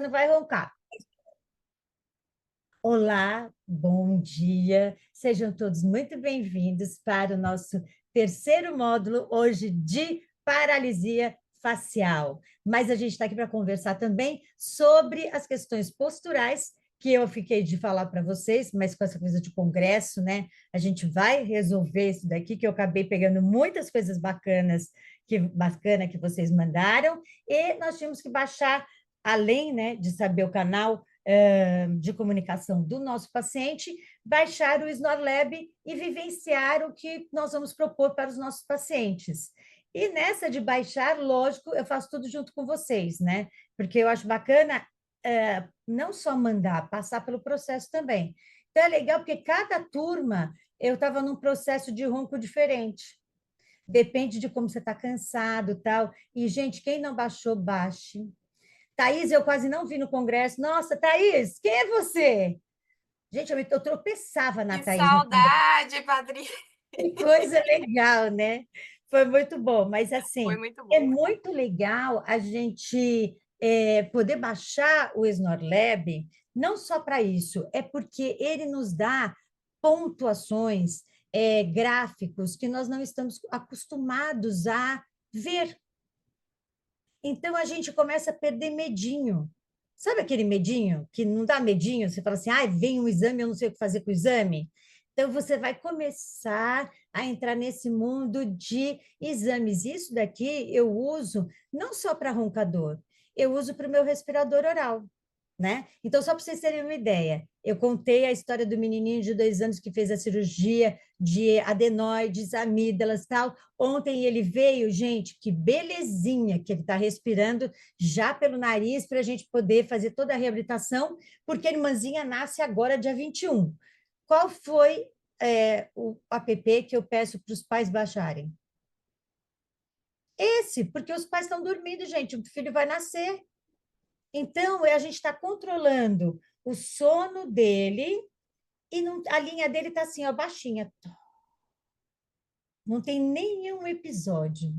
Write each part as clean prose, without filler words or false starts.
não vai roncar. Olá, bom dia. Sejam todos muito bem-vindos para o nosso terceiro módulo hoje de paralisia facial. Mas a gente está aqui para conversar também sobre as questões posturais que eu fiquei de falar para vocês, mas com essa coisa de congresso, né? A gente vai resolver isso daqui, que eu acabei pegando muitas coisas bacana que vocês mandaram, e nós tínhamos que baixar, além, né, de saber o canal de comunicação do nosso paciente, baixar o SnorLab e vivenciar o que nós vamos propor para os nossos pacientes. E nessa de baixar, lógico, eu faço tudo junto com vocês, né? Porque eu acho bacana não só mandar, passar pelo processo também. Então é legal porque cada turma eu estava num processo de ronco diferente. Depende de como você está cansado, tal. E, gente, quem não baixou, baixe. Thaís, eu quase não vi no congresso. Nossa, Thaís, quem é você? Gente, eu tropeçava na Que Thaís no congresso. saudade, Patrícia! Que coisa legal, né? Foi muito bom. Mas, Foi assim, muito é bom. muito legal a gente poder baixar o SnorLab, não só para isso, é porque ele nos dá pontuações, gráficos que nós não estamos acostumados a ver. Então a gente começa a perder medinho. Sabe aquele medinho que não dá medinho? Você fala assim, ah, vem um exame, eu não sei o que fazer com o exame. Então você vai começar a entrar nesse mundo de exames. Isso daqui eu uso não só para roncador, eu uso para o meu respirador oral, né? Então, só para vocês terem uma ideia, eu contei a história do menininho de 2 anos que fez a cirurgia de adenoides, amígdalas, tal. Ontem ele veio, gente, que belezinha que ele está respirando já pelo nariz para a gente poder fazer toda a reabilitação, porque a irmãzinha nasce agora, dia 21. Qual foi o app que eu peço para os pais baixarem? Esse, porque os pais estão dormindo, gente, o filho vai nascer. Então, a gente está controlando o sono dele e a linha dele está assim, ó, baixinha. Não tem nenhum episódio.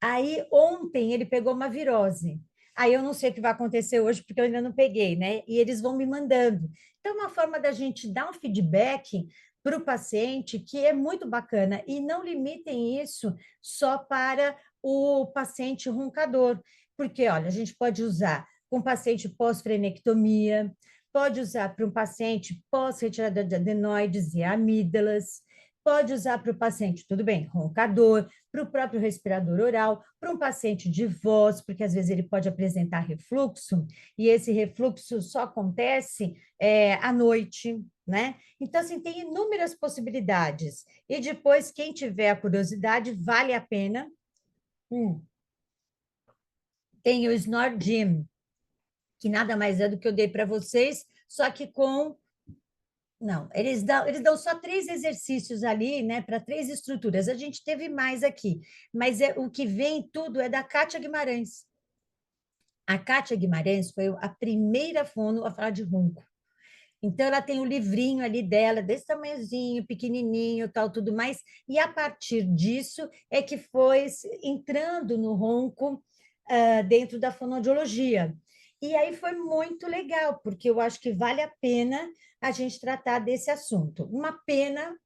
Aí, ontem, ele pegou uma virose. Aí, eu não sei o que vai acontecer hoje, porque eu ainda não peguei, né? E eles vão me mandando. Então, é uma forma da gente dar um feedback para o paciente que é muito bacana. E não limitem isso só para o paciente roncador. Porque, olha, a gente pode usar com paciente pós-frenectomia, pode usar para um paciente pós-retirada de adenoides e amígdalas, pode usar para o paciente, tudo bem, roncador, para o próprio respirador oral, para um paciente de voz, porque às vezes ele pode apresentar refluxo, e esse refluxo só acontece à noite, né? Então, assim, tem inúmeras possibilidades. E depois, quem tiver a curiosidade, vale a pena. Tem o Snore Gym, que nada mais é do que eu dei para vocês, só que com não, eles dão só 3 exercícios ali, né, para 3 estruturas. A gente teve mais aqui, mas o que vem tudo é da Kátia Guimarães. A Kátia Guimarães foi a primeira fono a falar de ronco. Então, ela tem o livrinho ali dela, desse tamanhozinho, pequenininho, tal, tudo mais. E a partir disso é que foi entrando no ronco dentro da fonoaudiologia. E aí foi muito legal, porque eu acho que vale a pena a gente tratar desse assunto. Uma pena,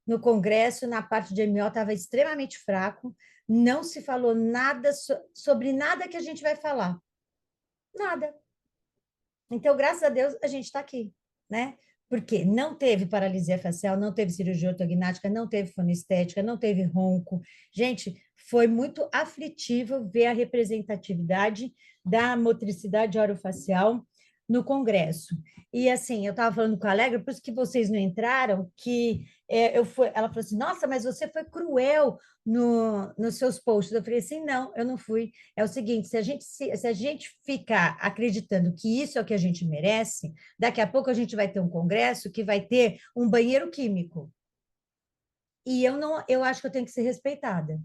no Congresso, na parte de MO, estava extremamente fraco, não se falou nada sobre nada que a gente vai falar. Nada. Então, graças a Deus, a gente está aqui, né? Porque não teve paralisia facial, não teve cirurgia ortognática, não teve fonoestética, não teve ronco. Gente, foi muito aflitivo ver a representatividade da motricidade orofacial no Congresso. E assim, eu estava falando com a Alegra, por isso que vocês não entraram, que ela falou assim, nossa, mas você foi cruel nos seus posts. Eu falei assim, não, eu não fui. É o seguinte, se a gente ficar acreditando que isso é o que a gente merece, daqui a pouco a gente vai ter um congresso que vai ter um banheiro químico. E eu não, eu acho que eu tenho que ser respeitada.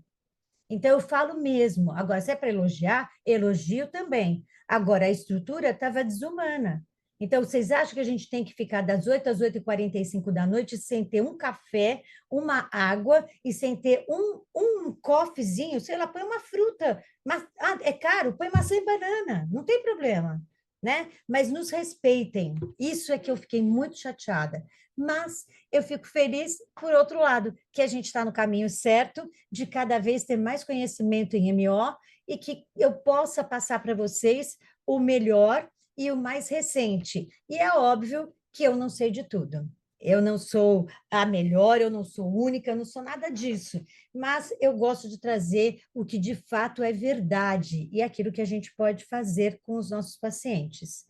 Então eu falo mesmo. Agora, se é para elogiar, elogio também. Agora, a estrutura estava desumana. Então, vocês acham que a gente tem que ficar das 8 às 8h45 da noite sem ter um café, uma água e sem ter um cofezinho, sei lá, põe uma fruta. Mas, é caro, põe maçã e banana, não tem problema, né? Mas nos respeitem. Isso é que eu fiquei muito chateada. Mas eu fico feliz, por outro lado, que a gente está no caminho certo de cada vez ter mais conhecimento em MO e que eu possa passar para vocês o melhor e o mais recente. E é óbvio que eu não sei de tudo. Eu não sou a melhor, eu não sou única, eu não sou nada disso. Mas eu gosto de trazer o que de fato é verdade e aquilo que a gente pode fazer com os nossos pacientes.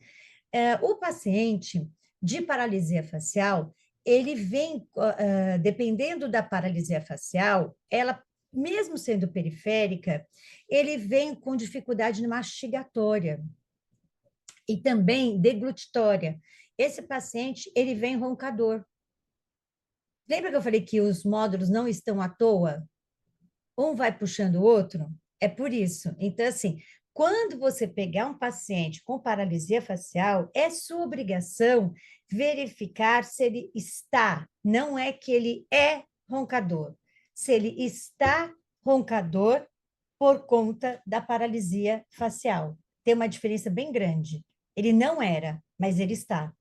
O paciente de paralisia facial, ele vem, dependendo da paralisia facial, ela, mesmo sendo periférica, ele vem com dificuldade mastigatória e também deglutitória. Esse paciente, ele vem roncador. Lembra que eu falei que os módulos não estão à toa? Um vai puxando o outro? É por isso. Então, assim, quando você pegar um paciente com paralisia facial, é sua obrigação verificar se ele está, não é que ele é roncador, se ele está roncador por conta da paralisia facial. Tem uma diferença bem grande. Ele não era, mas ele está.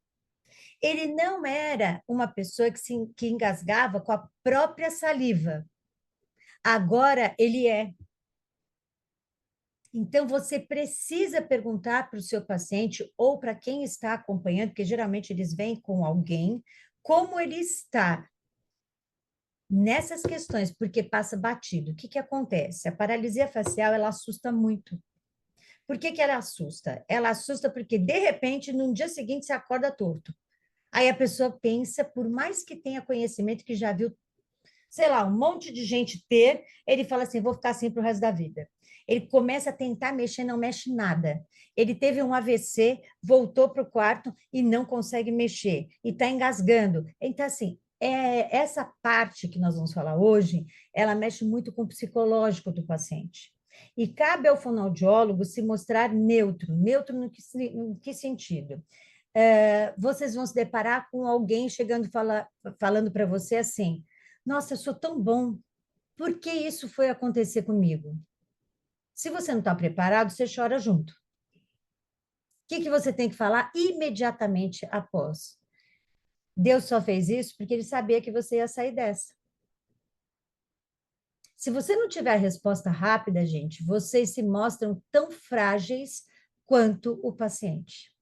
Ele não era uma pessoa que engasgava com a própria saliva. Agora ele é. Então, você precisa perguntar para o seu paciente ou para quem está acompanhando, porque geralmente eles vêm com alguém, como ele está nessas questões, porque passa batido. O que que acontece? A paralisia facial, ela assusta muito. Por que que ela assusta? Ela assusta porque, de repente, no dia seguinte, você acorda torto. Aí a pessoa pensa, por mais que tenha conhecimento, que já viu, sei lá, um monte de gente ter, ele fala assim, vou ficar assim para o resto da vida. Ele começa a tentar mexer, não mexe nada. Ele teve um AVC, voltou para o quarto e não consegue mexer, e está engasgando. Então, assim, essa parte que nós vamos falar hoje, ela mexe muito com o psicológico do paciente. E cabe ao fonoaudiólogo se mostrar neutro. Neutro no que sentido? Vocês vão se deparar com alguém chegando falando para você assim: nossa, eu sou tão bom, por que isso foi acontecer comigo? Se você não está preparado, você chora junto. O que que você tem que falar imediatamente após? Deus só fez isso porque ele sabia que você ia sair dessa. Se você não tiver a resposta rápida, gente, vocês se mostram tão frágeis quanto o paciente.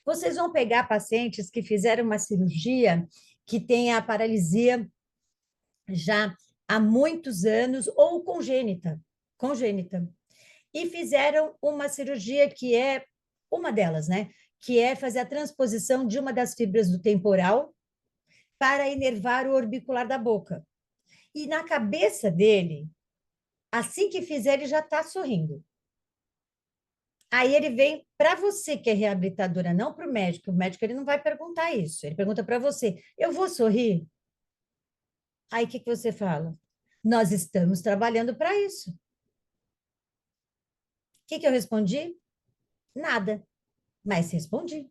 Vocês vão pegar pacientes que fizeram uma cirurgia que tem a paralisia já há muitos anos ou congênita, e fizeram uma cirurgia que é uma delas, né? Que é fazer a transposição de uma das fibras do temporal para inervar o orbicular da boca. E na cabeça dele, assim que fizer, ele já está sorrindo. Aí ele vem para você que é reabilitadora, não para o médico. O médico ele não vai perguntar isso. Ele pergunta para você: eu vou sorrir? Aí o que, que você fala? Nós estamos trabalhando para isso. O que, que eu respondi? Nada, mas respondi.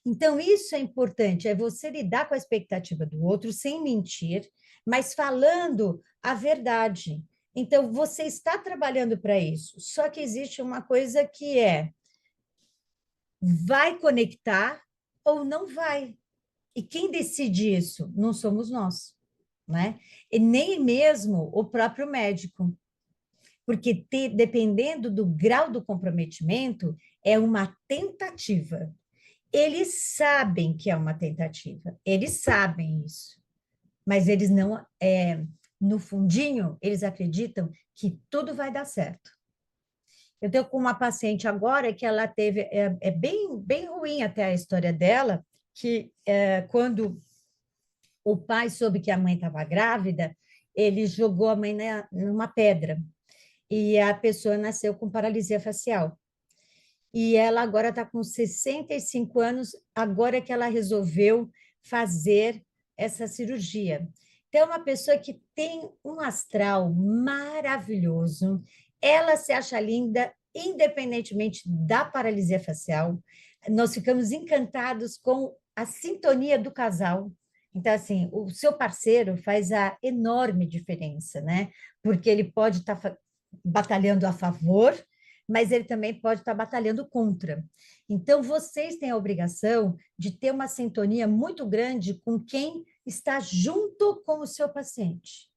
Então, isso é importante, é você lidar com a expectativa do outro sem mentir, mas falando a verdade. Então, você está trabalhando para isso, só que existe uma coisa que é: vai conectar ou não vai. E quem decide isso? Não somos nós, né? E nem mesmo o próprio médico, porque dependendo do grau do comprometimento, é uma tentativa. Eles sabem que é uma tentativa, eles sabem isso, mas eles não, no fundinho, eles acreditam que tudo vai dar certo. Eu tenho com uma paciente agora que ela teve, é bem, bem ruim até a história dela, que quando o pai soube que a mãe estava grávida, ele jogou a mãe numa pedra, e a pessoa nasceu com paralisia facial. E ela agora está com 65 anos, agora que ela resolveu fazer essa cirurgia. Então, é uma pessoa que tem um astral maravilhoso, ela se acha linda independentemente da paralisia facial, nós ficamos encantados com a sintonia do casal. Então, assim, o seu parceiro faz a enorme diferença, né? Porque ele pode estar batalhando a favor, mas ele também pode estar batalhando contra. Então, vocês têm a obrigação de ter uma sintonia muito grande com quem está junto com o seu paciente.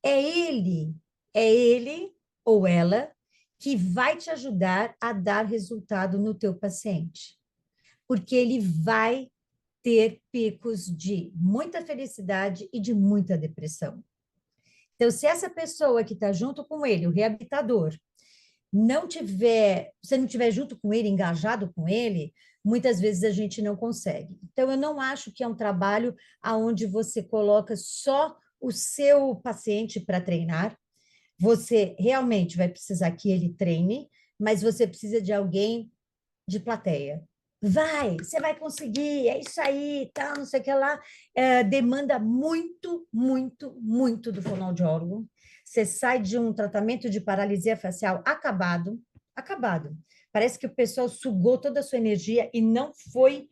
É ele ou ela que vai te ajudar a dar resultado no teu paciente, porque ele vai ter picos de muita felicidade e de muita depressão. Então, se essa pessoa que está junto com ele, o reabilitador, não tiver, você não tiver junto com ele, engajado com ele, muitas vezes a gente não consegue. Então, eu não acho que é um trabalho aonde você coloca só o seu paciente para treinar. Você realmente vai precisar que ele treine, mas você precisa de alguém de plateia. Vai, você vai conseguir, é isso aí, tal, não sei o que lá. Demanda muito, muito, muito do fonoaudiólogo. Você sai de um tratamento de paralisia facial acabado, acabado. Parece que o pessoal sugou toda a sua energia e não foi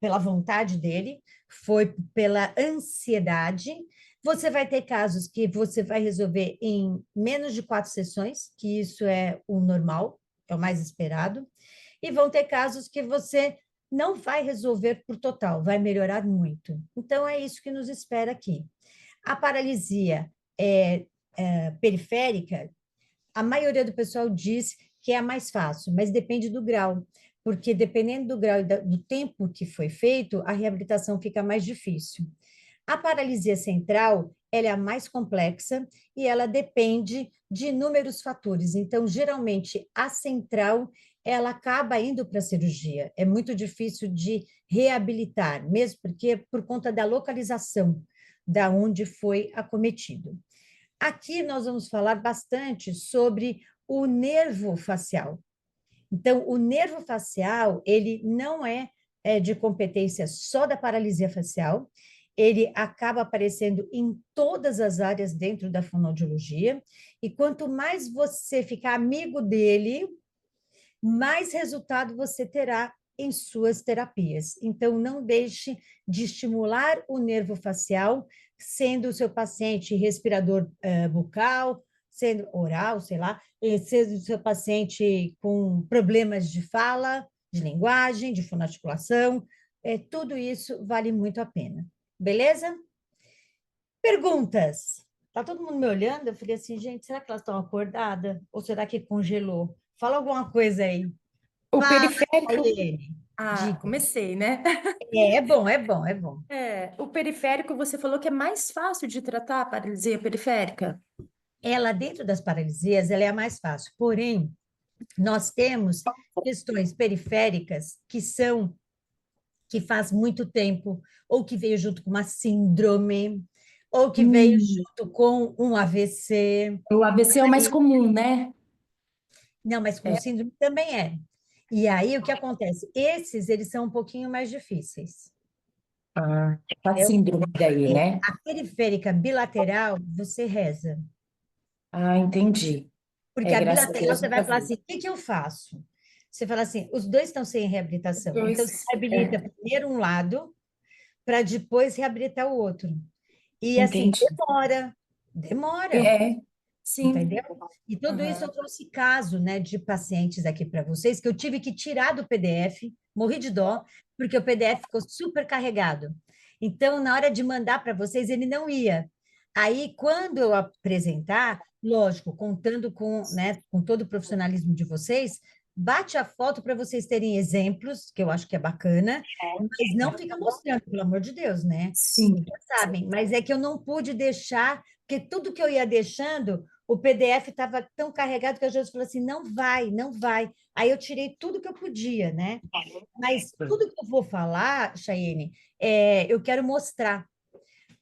pela vontade dele, foi pela ansiedade. Você vai ter casos que você vai resolver em menos de 4 sessões, que isso é o normal, é o mais esperado. E vão ter casos que você não vai resolver por total, vai melhorar muito. Então, é isso que nos espera aqui. A paralisia periférica, a maioria do pessoal diz que é a mais fácil, mas depende do grau, porque dependendo do grau e do tempo que foi feito, a reabilitação fica mais difícil. A paralisia central, ela é a mais complexa e ela depende de inúmeros fatores. Então, geralmente, a central, ela acaba indo para a cirurgia. É muito difícil de reabilitar, mesmo porque por conta da localização da onde foi acometido. Aqui nós vamos falar bastante sobre o nervo facial. Então, o nervo facial, ele não é de competência só da paralisia facial, ele acaba aparecendo em todas as áreas dentro da fonoaudiologia, e quanto mais você ficar amigo dele, mais resultado você terá em suas terapias. Então, não deixe de estimular o nervo facial, sendo o seu paciente respirador bucal, sendo oral, sei lá, sendo o seu paciente com problemas de fala, de linguagem, de fonoarticulação, tudo isso vale muito a pena. Beleza? Perguntas. Tá todo mundo me olhando? Eu falei assim, gente, será que elas estão acordadas? Ou será que congelou? Fala alguma coisa aí. O Fala, periférico. Aiene. Ah, Diga. comecei, né? É bom, é bom, é bom. É, o periférico você falou que é mais fácil de tratar a paralisia periférica. Ela, dentro das paralisias, ela é a mais fácil. Porém, nós temos questões periféricas que faz muito tempo, ou que veio junto com uma síndrome, ou que veio Hum, junto com um AVC. o ABC é o mais comum, né? Não, mas com É, síndrome também é. E aí, o que acontece? Esses, eles são um pouquinho mais difíceis. a Entendeu? síndrome daí, né? A periférica bilateral, você reza. Ah, entendi. Porque É, a graças a bilateral, Deus você vai nunca falar vi. assim, o que que eu faço? Você fala assim, os dois estão sem reabilitação. Então, você Dois. reabilita É, primeiro um lado, para depois reabilitar o outro. E assim, entendi. demora, É, sim. entendeu? E tudo isso eu Aham. trouxe caso, né, de pacientes aqui para vocês, que eu tive que tirar do PDF, morri de dó, porque o PDF ficou super carregado. Então, na hora de mandar para vocês, ele não ia. Aí, quando eu apresentar, lógico, contando com, né, com todo o profissionalismo de vocês, bate a foto para vocês terem exemplos, que eu acho que é bacana, mas não fica mostrando, pelo amor de Deus, né? Sim. Sabem, mas é que eu não pude deixar, porque tudo que eu ia deixando, o PDF estava tão carregado que a gente falou assim, não vai, não vai. Aí eu tirei tudo que eu podia, né? Mas tudo que eu vou falar, Chayene, eu quero mostrar,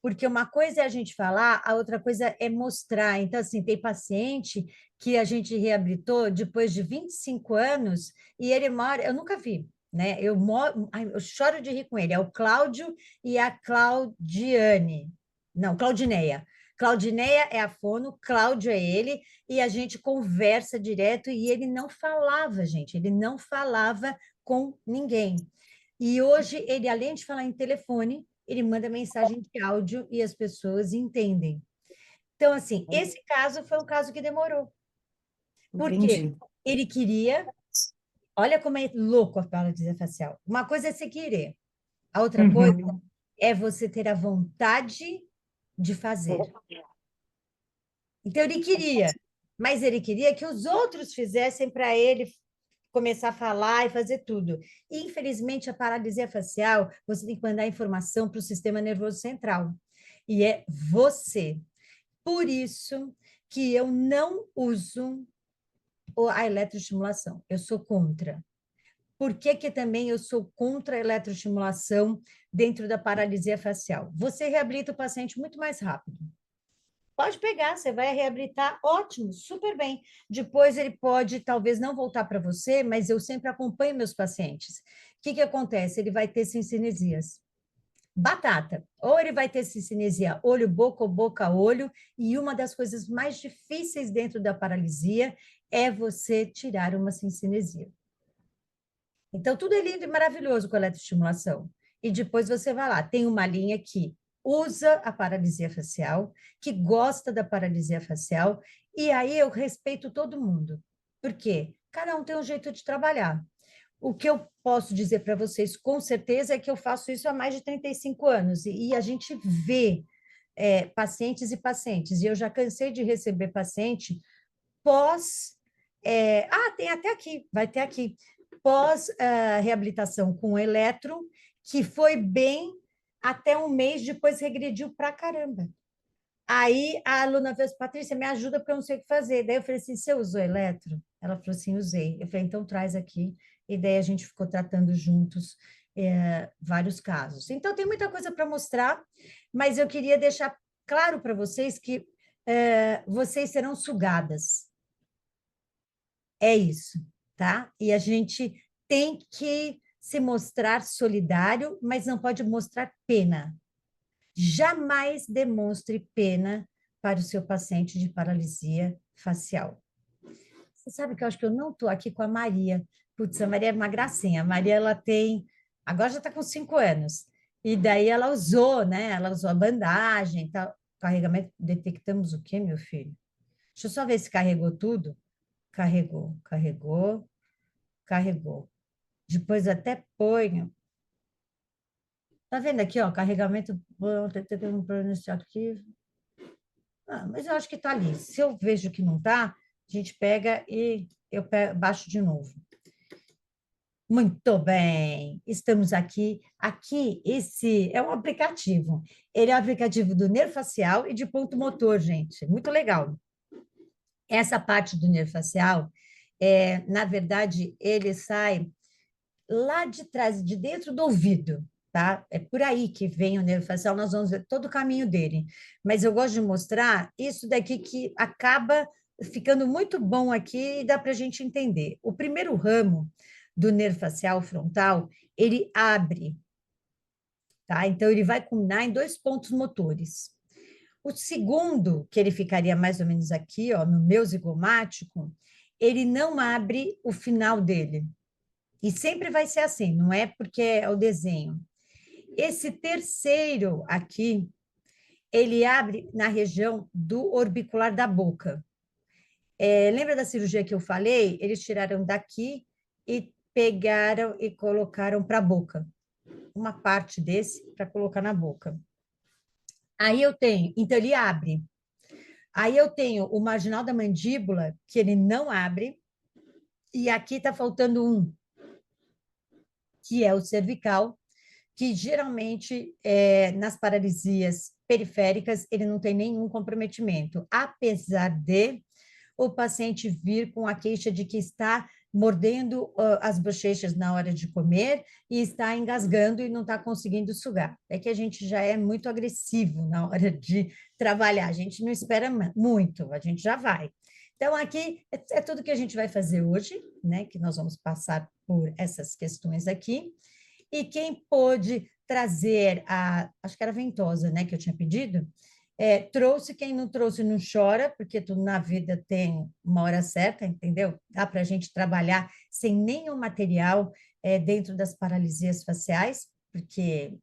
porque uma coisa é a gente falar, a outra coisa é mostrar. Então, assim, tem paciente que a gente reabilitou depois de 25 anos e ele mora, eu nunca vi, né? Ai, eu choro de rir com ele, é o Cláudio e a Claudiane. Não, Claudineia. Claudineia é a fono, Cláudio é ele, e a gente conversa direto, e ele não falava, gente, ele não falava com ninguém. E hoje, ele, além de falar em telefone, ele manda mensagem de áudio e as pessoas entendem. Então, assim, esse caso foi um caso que demorou. Por quê? Entendi. Ele queria, olha como é louco a paralisia facial. Uma coisa é você querer, a outra coisa Uhum. é você ter a vontade de fazer. Então, ele queria, mas ele queria que os outros fizessem para ele começar a falar e fazer tudo. E, infelizmente, a paralisia facial, você tem que mandar informação para o sistema nervoso central. E é você. Por isso que eu não uso a eletroestimulação. Eu sou contra. Por que que também eu sou contra a eletroestimulação dentro da paralisia facial? Você reabilita o paciente muito mais rápido. Pode pegar, você vai reabilitar, ótimo, super bem. Depois ele pode, talvez, não voltar para você, mas eu sempre acompanho meus pacientes. O que que acontece? Ele vai ter cincinesias. Batata. Ou ele vai ter cinecinesia olho-boca ou boca-olho, e uma das coisas mais difíceis dentro da paralisia é você tirar uma cinecinesia. Então, tudo é lindo e maravilhoso com a eletroestimulação. E depois você vai lá, tem uma linha que usa a paralisia facial, que gosta da paralisia facial, e aí eu respeito todo mundo. Por quê? Cada um tem um jeito de trabalhar. O que eu posso dizer para vocês com certeza é que eu faço isso há mais de 35 anos, e a gente vê pacientes e pacientes, e eu já cansei de receber paciente pós. Tem até aqui, vai ter aqui. Pós reabilitação com eletro, que foi bem até um mês, depois regrediu pra caramba. Aí a aluna fez, Patrícia, me ajuda porque eu não sei o que fazer. Daí eu falei assim, você usou eletro? Ela falou assim, usei. Eu falei, então traz aqui. E daí a gente ficou tratando juntos vários casos. Então tem muita coisa para mostrar, mas eu queria deixar claro para vocês que vocês serão sugadas. É isso, tá? E a gente tem que se mostrar solidário, mas não pode mostrar pena. Jamais demonstre pena para o seu paciente de paralisia facial. Você sabe que eu acho que eu não estou aqui com a Maria. Putz, a Maria é uma gracinha. A Maria, ela tem... Agora já está com 5 anos. E daí ela usou, né? Ela usou a bandagem e tal. Carregamento, detectamos o quê, meu filho? Deixa eu só ver se carregou tudo. Carregou, carregou, carregou. Depois até ponho. Tá vendo aqui, ó, carregamento, tentando um pronunciar aqui. Mas eu acho que tá ali. Se eu vejo que não tá, a gente pega e eu baixo de novo. Muito bem, estamos aqui. Aqui, esse é um aplicativo. Ele é um aplicativo do nervo facial e de ponto motor, gente. Muito legal. Essa parte do nervo facial, na verdade, ele sai lá de trás, de dentro do ouvido, tá? É por aí que vem o nervo facial, nós vamos ver todo o caminho dele. Mas eu gosto de mostrar isso daqui que acaba ficando muito bom aqui e dá para a gente entender. O primeiro ramo do nervo facial frontal, ele abre, tá? Então, ele vai culminar em 2 pontos motores. O segundo, que ele ficaria mais ou menos aqui, ó, no meu zigomático, ele não abre o final dele. E sempre vai ser assim, não é porque é o desenho. Esse terceiro aqui, ele abre na região do orbicular da boca. Lembra da cirurgia que eu falei? Eles tiraram daqui e pegaram e colocaram para a boca. Uma parte desse para colocar na boca. Aí eu tenho, então ele abre. Aí eu tenho o marginal da mandíbula, que ele não abre, e aqui está faltando um, que é o cervical, que geralmente nas paralisias periféricas ele não tem nenhum comprometimento, apesar de o paciente vir com a queixa de que está mordendo as bochechas na hora de comer e está engasgando e não está conseguindo sugar. É que a gente já é muito agressivo na hora de trabalhar, a gente não espera muito, a gente já vai. Então, aqui é tudo que a gente vai fazer hoje, né? Que nós vamos passar por essas questões aqui. E quem pôde trazer acho que era ventosa, né, que eu tinha pedido, Trouxe, quem não trouxe não chora, porque tudo na vida tem uma hora certa, entendeu? Dá para a gente trabalhar sem nenhum material dentro das paralisias faciais, porque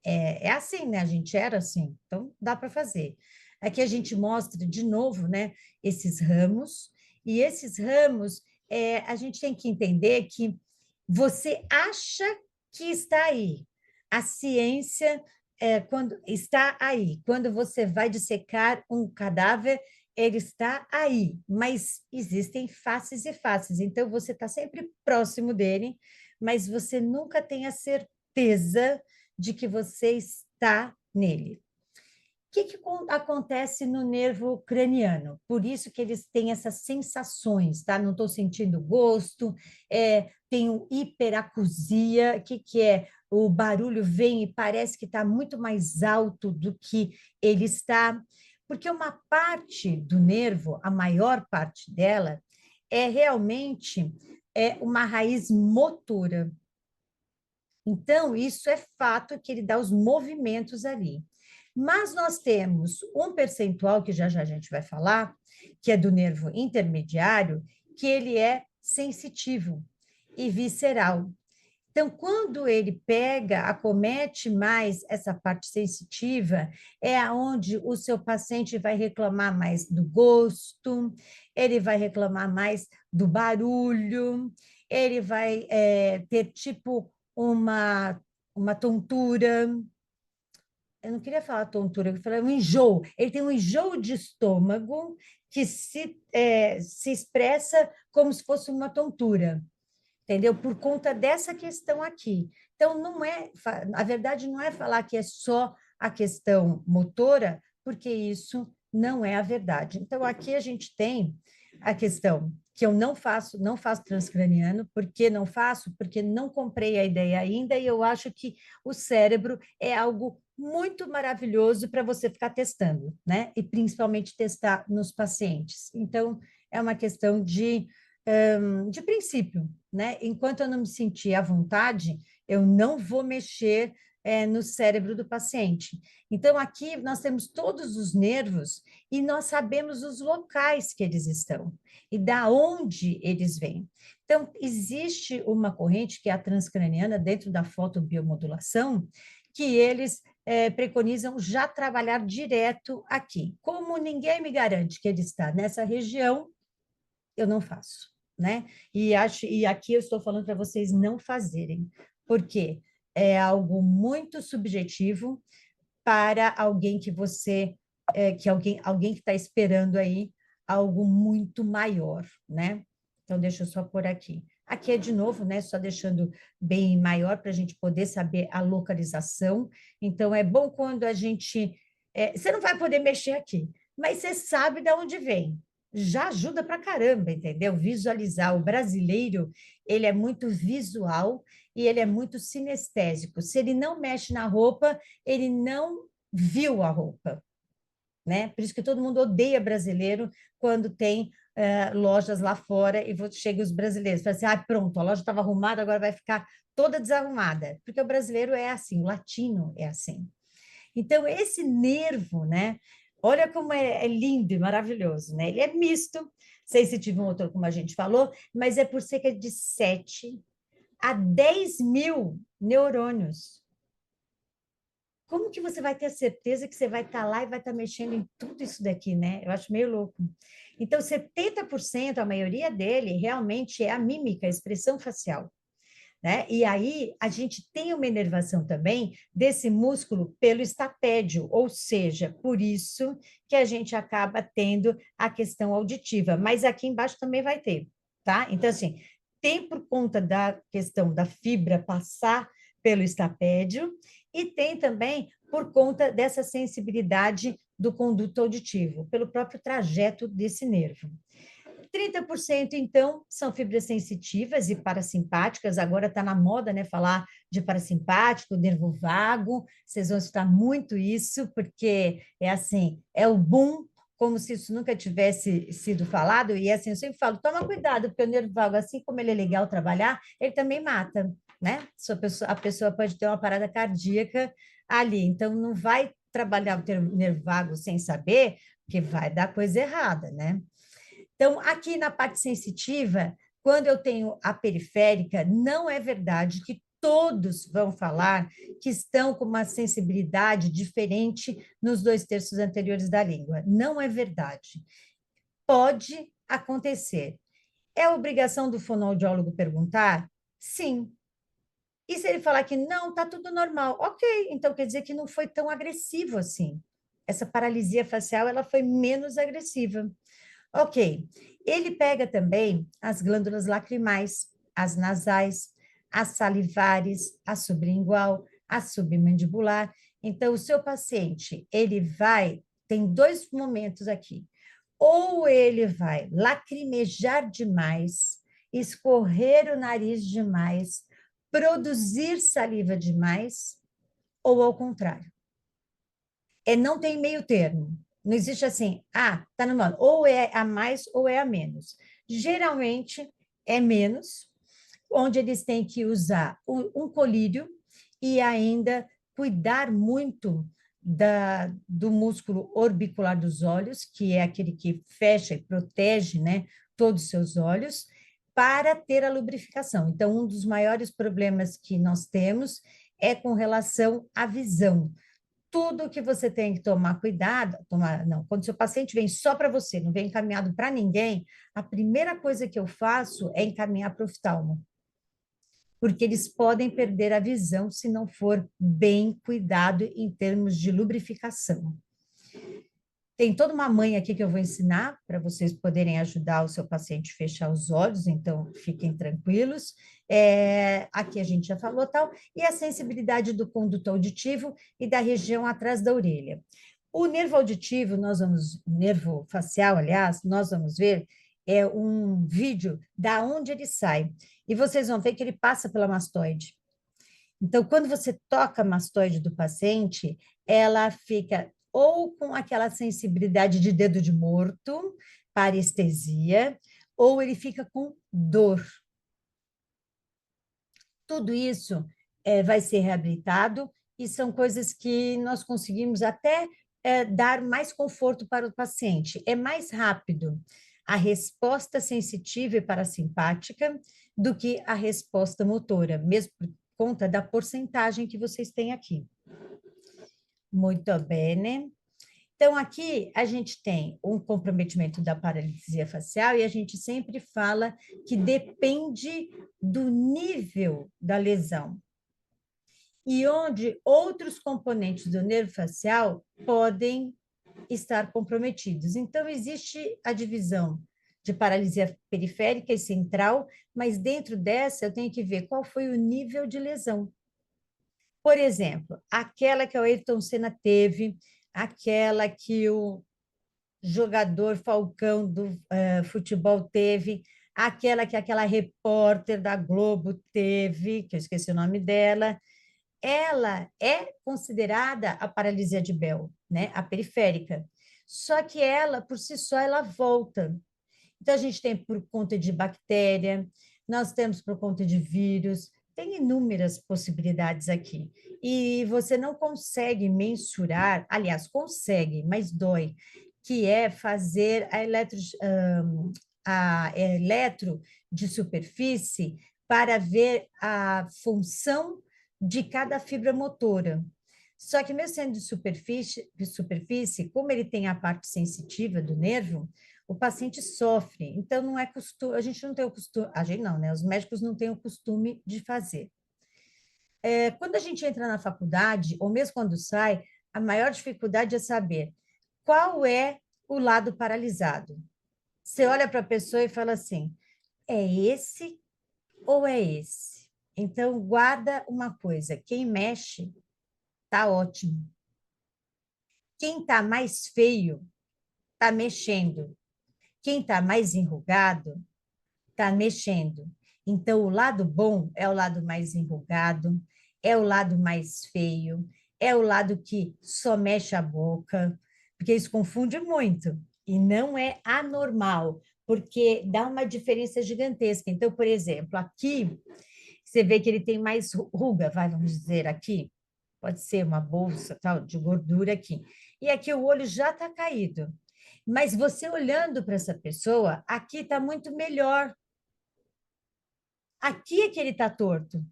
é assim, né? A gente era assim, então dá para fazer. Aqui a gente mostra de novo, né, esses ramos, e esses ramos, a gente tem que entender que você acha que está aí. A ciência quando está aí, quando você vai dissecar um cadáver, ele está aí, mas existem faces e faces, então você está sempre próximo dele, mas você nunca tem a certeza de que você está nele. O que acontece no nervo craniano? Por isso que eles têm essas sensações, tá? Não estou sentindo gosto, tenho hiperacusia. O que é? O barulho vem e parece que está muito mais alto do que ele está, porque uma parte do nervo, a maior parte dela, é realmente uma raiz motora. Então, isso é fato que ele dá os movimentos ali. Mas nós temos um percentual, que já já a gente vai falar, que é do nervo intermediário, que ele é sensitivo e visceral. Então, quando ele pega, acomete mais essa parte sensitiva, é aonde o seu paciente vai reclamar mais do gosto, ele vai reclamar mais do barulho, ele vai ter tipo uma tontura. Eu não queria falar tontura, eu queria falar um enjoo. Ele tem um enjoo de estômago que se expressa como se fosse uma tontura, entendeu? Por conta dessa questão aqui. Então, não é, a verdade não é falar que é só a questão motora, porque isso não é a verdade. Então, aqui a gente tem a questão que eu não faço transcraniano. Por que não faço? Porque não comprei a ideia ainda e eu acho que o cérebro é algo muito maravilhoso para você ficar testando, né? E principalmente testar nos pacientes. Então, é uma questão de princípio, né? Enquanto eu não me sentir à vontade, eu não vou mexer no cérebro do paciente. Então, aqui nós temos todos os nervos e nós sabemos os locais que eles estão e da onde eles vêm. Então, existe uma corrente que é a transcraniana dentro da fotobiomodulação, que eles preconizam já trabalhar direto aqui. Como ninguém me garante que ele está nessa região, eu não faço, né? E aqui eu estou falando para vocês não fazerem, porque é algo muito subjetivo para alguém que alguém que está esperando aí algo muito maior, né? Então, deixa eu só por aqui. Aqui é de novo, né? Só deixando bem maior para a gente poder saber a localização. Então, é bom quando a gente. Você não vai poder mexer aqui, mas você sabe de onde vem. Já ajuda para caramba, entendeu? Visualizar. O brasileiro, ele é muito visual e ele é muito sinestésico. Se ele não mexe na roupa, ele não viu a roupa, né? Por isso que todo mundo odeia brasileiro quando tem lojas lá fora e chega os brasileiros, fala assim, pronto, a loja estava arrumada, agora vai ficar toda desarrumada, porque o brasileiro é assim, o latino é assim. Então, esse nervo, né? Olha como é lindo e maravilhoso, né? Ele é misto, sensitivo motor, como a gente falou, mas é por cerca de 7 a 10 mil neurônios. Como que você vai ter a certeza que você vai estar lá e vai estar mexendo em tudo isso daqui, né? Eu acho meio louco. Então, 70%, a maioria dele, realmente é a mímica, a expressão facial, né? E aí, a gente tem uma inervação também desse músculo pelo estapédio, ou seja, por isso que a gente acaba tendo a questão auditiva. Mas aqui embaixo também vai ter, tá? Então, assim, tem por conta da questão da fibra passar pelo estapédio e tem também por conta dessa sensibilidade do conduto auditivo, pelo próprio trajeto desse nervo. 30%, então, são fibras sensitivas e parasimpáticas. Agora está na moda, né, falar de parasimpático, nervo vago. Vocês vão escutar muito isso, porque é assim, é o boom, como se isso nunca tivesse sido falado. E assim, eu sempre falo, toma cuidado, porque o nervo vago, assim como ele é legal trabalhar, ele também mata, né? A pessoa pode ter uma parada cardíaca ali. Então, não vai trabalhar o termo nervo vago sem saber, porque vai dar coisa errada, né? Então, aqui na parte sensitiva, quando eu tenho a periférica, não é verdade que todos vão falar que estão com uma sensibilidade diferente nos 2/3 anteriores da língua. Não é verdade. Pode acontecer. É obrigação do fonoaudiólogo perguntar? Sim. E se ele falar que não, tá tudo normal, ok, então quer dizer que não foi tão agressivo assim. Essa paralisia facial, ela foi menos agressiva. Ok. Ele pega também as glândulas lacrimais, as nasais, as salivares, a sublingual, a submandibular. Então, o seu paciente, tem dois momentos aqui. Ou ele vai lacrimejar demais, escorrer o nariz demais, produzir saliva demais, ou ao contrário. Não tem meio termo. Não existe assim, tá no modo, ou é a mais ou é a menos. Geralmente é menos, onde eles têm que usar um colírio e ainda cuidar muito do músculo orbicular dos olhos, que é aquele que fecha e protege, né, todos os seus olhos, para ter a lubrificação. Então, um dos maiores problemas que nós temos é com relação à visão. Tudo que você tem que tomar cuidado, não, quando seu paciente vem só para você, não vem encaminhado para ninguém, a primeira coisa que eu faço é encaminhar para o oftalmo, porque eles podem perder a visão se não for bem cuidado em termos de lubrificação. Tem toda uma manha aqui que eu vou ensinar para vocês poderem ajudar o seu paciente a fechar os olhos, então fiquem tranquilos. Aqui a gente já falou tal, e a sensibilidade do conduto auditivo e da região atrás da orelha. O nervo auditivo, nervo facial, aliás, nós vamos ver um vídeo da onde ele sai. E vocês vão ver que ele passa pela mastoide. Então, quando você toca a mastoide do paciente, ela fica ou com aquela sensibilidade de dedo de morto, parestesia, ou ele fica com dor. Tudo isso vai ser reabilitado e são coisas que nós conseguimos até dar mais conforto para o paciente. É mais rápido a resposta sensitiva e parasimpática do que a resposta motora, mesmo por conta da porcentagem que vocês têm aqui. Muito bem. Então, aqui a gente tem um comprometimento da paralisia facial e a gente sempre fala que depende do nível da lesão. E onde outros componentes do nervo facial podem estar comprometidos. Então, existe a divisão de paralisia periférica e central, mas dentro dessa eu tenho que ver qual foi o nível de lesão. Por exemplo, aquela que o Ayrton Senna teve, aquela que o jogador Falcão do futebol teve, aquela repórter da Globo teve, que eu esqueci o nome dela, ela é considerada a paralisia de Bell, né? A periférica. Só que ela, por si só, ela volta. Então, a gente tem por conta de bactéria, nós temos por conta de vírus, tem inúmeras possibilidades aqui. E você não consegue mensurar, aliás, consegue, mas dói, que é fazer a eletro de superfície para ver a função de cada fibra motora. Só que mesmo sendo de superfície, como ele tem a parte sensitiva do nervo, o paciente sofre. Então, não é costume, a gente não tem o costume, a gente não, né? Os médicos não têm o costume de fazer. Quando a gente entra na faculdade, ou mesmo quando sai, a maior dificuldade é saber qual é o lado paralisado. Você olha para a pessoa e fala assim: é esse ou é esse? Então, guarda uma coisa: quem mexe, tá ótimo. Quem tá mais feio, tá mexendo. Quem tá mais enrugado, tá mexendo. Então, o lado bom é o lado mais enrugado, é o lado mais feio, é o lado que só mexe a boca, porque isso confunde muito e não é anormal, porque dá uma diferença gigantesca. Então, por exemplo, aqui você vê que ele tem mais ruga, vamos dizer aqui. pode ser uma bolsa tal de gordura aqui. E aqui o olho já está caído. Mas você olhando para essa pessoa, aqui está muito melhor. Aqui é que ele está torto.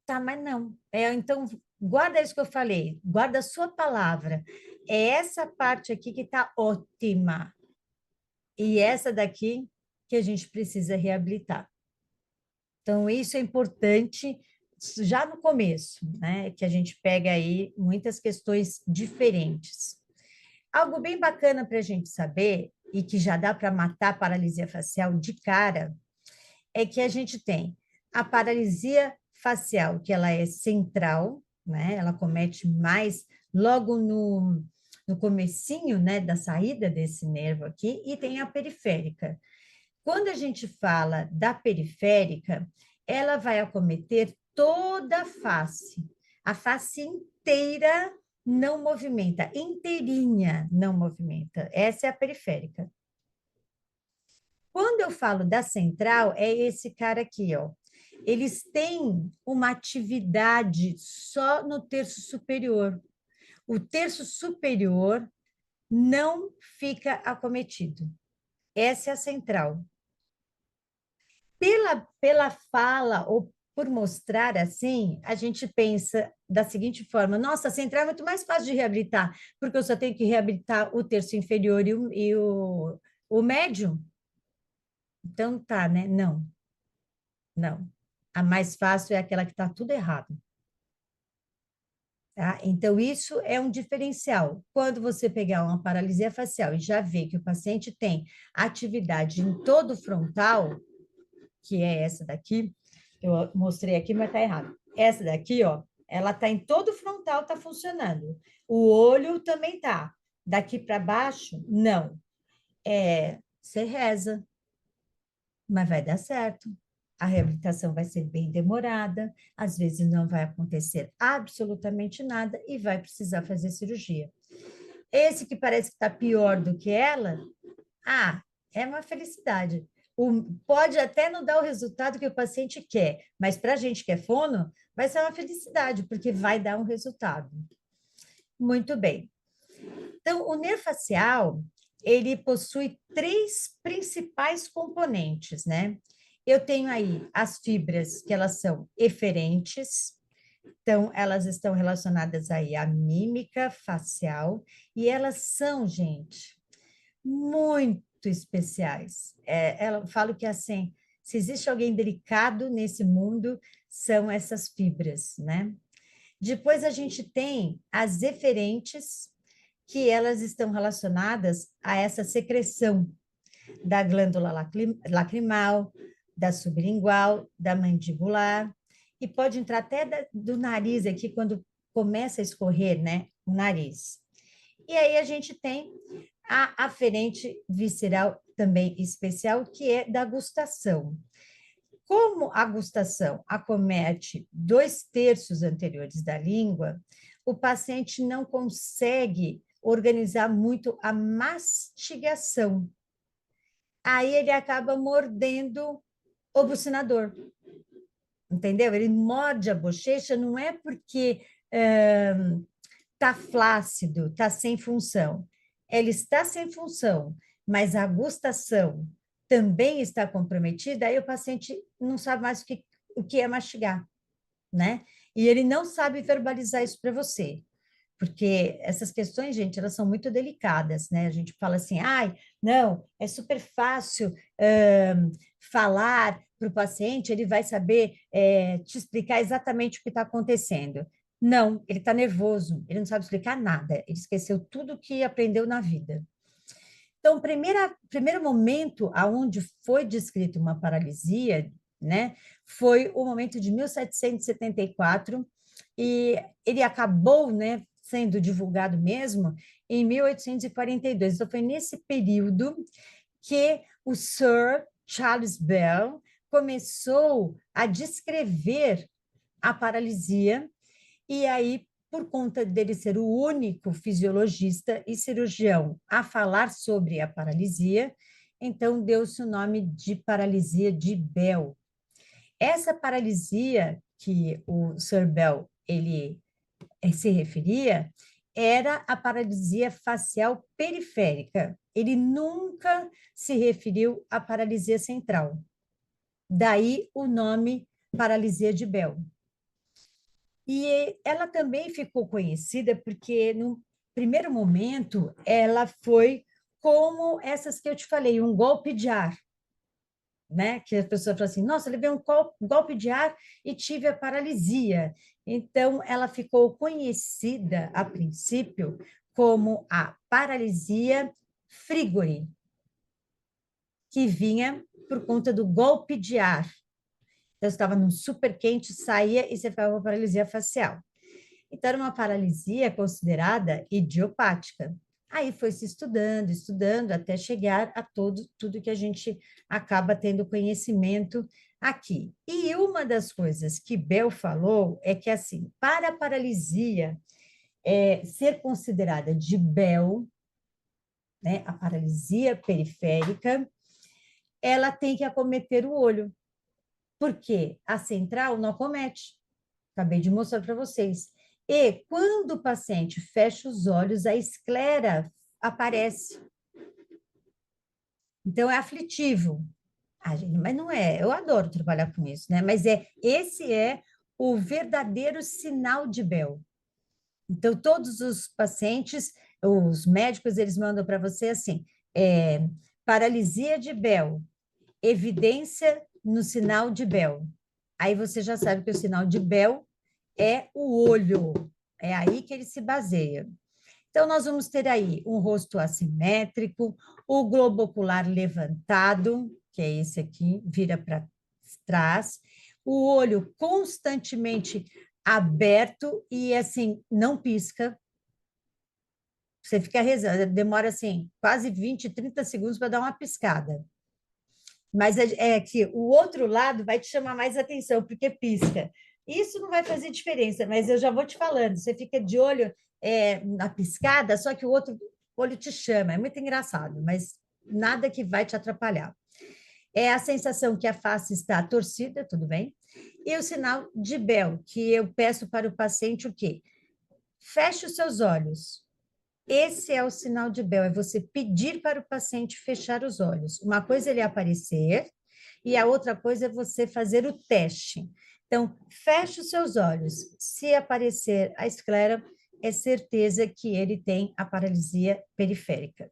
Tá, mas não. Então, guarda isso que eu falei, guarda a sua palavra. É essa parte aqui que está ótima. E essa daqui que a gente precisa reabilitar. Então, isso é importante já no começo, né? Que a gente pega aí muitas questões diferentes. Algo bem bacana para a gente saber, e que já dá para matar a paralisia facial de cara, é que a gente tem a paralisia facial, que ela é central, né? Ela comete mais logo no comecinho, né, da saída desse nervo aqui, e tem a periférica. Quando a gente fala da periférica, ela vai acometer toda a face inteira não movimenta, inteirinha não movimenta. Essa é a periférica. Quando eu falo da central, é esse cara aqui, ó. Eles têm uma atividade só no terço superior. O terço superior não fica acometido. Essa é a central. Pela fala ou por mostrar assim, a gente pensa da seguinte forma: nossa, a central é muito mais fácil de reabilitar, porque eu só tenho que reabilitar o terço inferior o médio. Então tá, né? Não, não. A mais fácil é aquela que está tudo errado. Tá? Então, isso é um diferencial. Quando você pegar uma paralisia facial e já vê que o paciente tem atividade em todo o frontal, que é essa daqui, eu mostrei aqui, mas está errado. Essa daqui, ó, ela está em todo o frontal, está funcionando. O olho também está. Daqui para baixo, não. Você reza, mas vai dar certo. A reabilitação vai ser bem demorada, às vezes não vai acontecer absolutamente nada e vai precisar fazer cirurgia. Esse que parece que está pior do que ela, é uma felicidade. Pode até não dar o resultado que o paciente quer, mas para a gente que é fono, vai ser uma felicidade, porque vai dar um resultado. Muito bem. Então, o nervo facial, ele possui três principais componentes, né? Eu tenho aí as fibras, que elas são eferentes, então elas estão relacionadas aí à mímica facial, e elas são, gente, muito especiais. Eu falo que assim, se existe alguém delicado nesse mundo, são essas fibras, né? Depois a gente tem as eferentes, que elas estão relacionadas a essa secreção da glândula lacrimal, da sublingual, da mandibular, e pode entrar até do nariz aqui, quando começa a escorrer, né, o nariz. E aí a gente tem a aferente visceral também especial, que é da gustação. Como a gustação acomete 2/3 anteriores da língua, o paciente não consegue organizar muito a mastigação. Aí ele acaba mordendo o bucinador, entendeu? Ele morde a bochecha, não é porque está flácido, está sem função. Ele está sem função, mas a gustação também está comprometida, aí o paciente não sabe mais o que é mastigar, né? E ele não sabe verbalizar isso para você, porque essas questões, gente, elas são muito delicadas, né? A gente fala assim, ai, não, é super fácil falar para o paciente, ele vai saber te explicar exatamente o que está acontecendo. Não, ele está nervoso, ele não sabe explicar nada, ele esqueceu tudo que aprendeu na vida. Então, o primeiro momento aonde foi descrita uma paralisia, né, foi o momento de 1774, e ele acabou, né, sendo divulgado mesmo em 1842. Então, foi nesse período que o Sir Charles Bell começou a descrever a paralisia, e aí, por conta dele ser o único fisiologista e cirurgião a falar sobre a paralisia, então deu-se o nome de paralisia de Bell. Essa paralisia que o Sir Bell ele se referia era a paralisia facial periférica. Ele nunca se referiu à paralisia central. Daí o nome paralisia de Bell. E ela também ficou conhecida porque, no primeiro momento, ela foi como essas que eu te falei, um golpe de ar, né? Que a pessoa fala assim, nossa, levei um golpe de ar e tive a paralisia. Então, ela ficou conhecida, a princípio, como a paralisia Frigori, que vinha por conta do golpe de ar. Então, estava num super quente, saía e você ficava com paralisia facial. Então, era uma paralisia considerada idiopática. Aí foi se estudando, estudando, até chegar a tudo que a gente acaba tendo conhecimento aqui. E uma das coisas que Bell falou é que, assim, para a paralisia ser considerada de Bell, né, a paralisia periférica, ela tem que acometer o olho, porque a central não acomete. Acabei de mostrar para vocês. E quando o paciente fecha os olhos, a esclera aparece. Então, é aflitivo. Ah, gente, mas não é, eu adoro trabalhar com isso, né? Mas esse é o verdadeiro sinal de Bell. Então, todos os pacientes, os médicos, eles mandam para você assim, paralisia de Bell, evidência no sinal de Bell. Aí você já sabe que o sinal de Bell é o olho, é aí que ele se baseia. Então, nós vamos ter aí um rosto assimétrico, o globo ocular levantado, que é esse aqui, vira para trás, o olho constantemente aberto e, assim, não pisca. Você fica rezando, demora, assim, quase 20, 30 segundos para dar uma piscada. Mas é que o outro lado vai te chamar mais atenção, porque pisca. Isso não vai fazer diferença, mas eu já vou te falando. Você fica de olho na piscada, só que o outro olho te chama. É muito engraçado, mas nada que vai te atrapalhar. É a sensação que a face está torcida, tudo bem? E o sinal de Bell, que eu peço para o paciente o quê? Feche os seus olhos. Esse é o sinal de Bell, é você pedir para o paciente fechar os olhos. Uma coisa é ele aparecer, e a outra coisa é você fazer o teste. Então, feche os seus olhos. Se aparecer a esclera, é certeza que ele tem a paralisia periférica.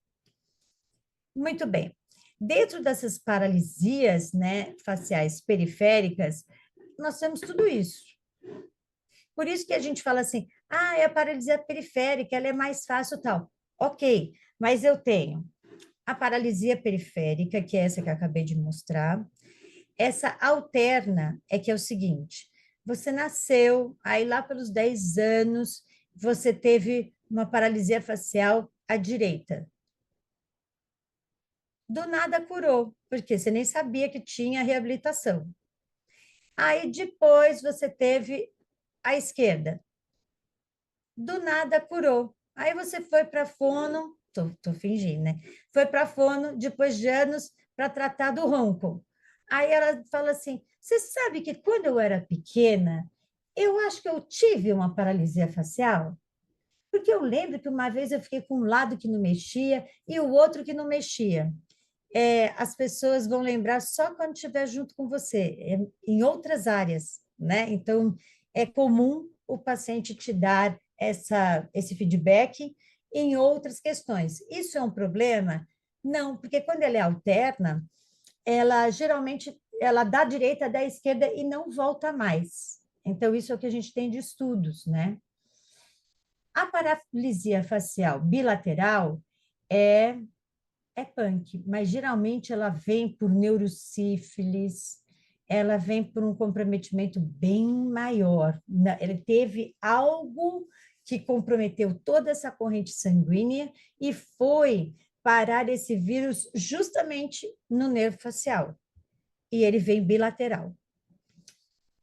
Muito bem. Dentro dessas paralisias, né, faciais periféricas, nós temos tudo isso. Por isso que a gente fala assim, é a paralisia periférica, ela é mais fácil tal. Ok, mas eu tenho a paralisia periférica, que é essa que eu acabei de mostrar. Essa alterna é que é o seguinte, você nasceu, aí lá pelos 10 anos, você teve uma paralisia facial à direita. Do nada curou, porque você nem sabia que tinha reabilitação. Aí depois você teve à esquerda. Do nada curou. Aí você foi para fono, tô fingindo, né? Foi para fono depois de anos para tratar do ronco. Aí ela fala assim: você sabe que quando eu era pequena, eu acho que eu tive uma paralisia facial? Porque eu lembro que uma vez eu fiquei com um lado que não mexia e o outro que não mexia. As pessoas vão lembrar só quando estiver junto com você, em outras áreas, né? Então, é comum o paciente te dar esse feedback em outras questões. Isso é um problema? Não, porque quando ela é alterna, ela geralmente ela dá direita, dá esquerda e não volta mais. Então, isso é o que a gente tem de estudos, né? A paralisia facial bilateral é punk, mas geralmente ela vem por neurosífilis, ela vem por um comprometimento bem maior. Ele teve algo que comprometeu toda essa corrente sanguínea e foi parar esse vírus justamente no nervo facial. E ele vem bilateral.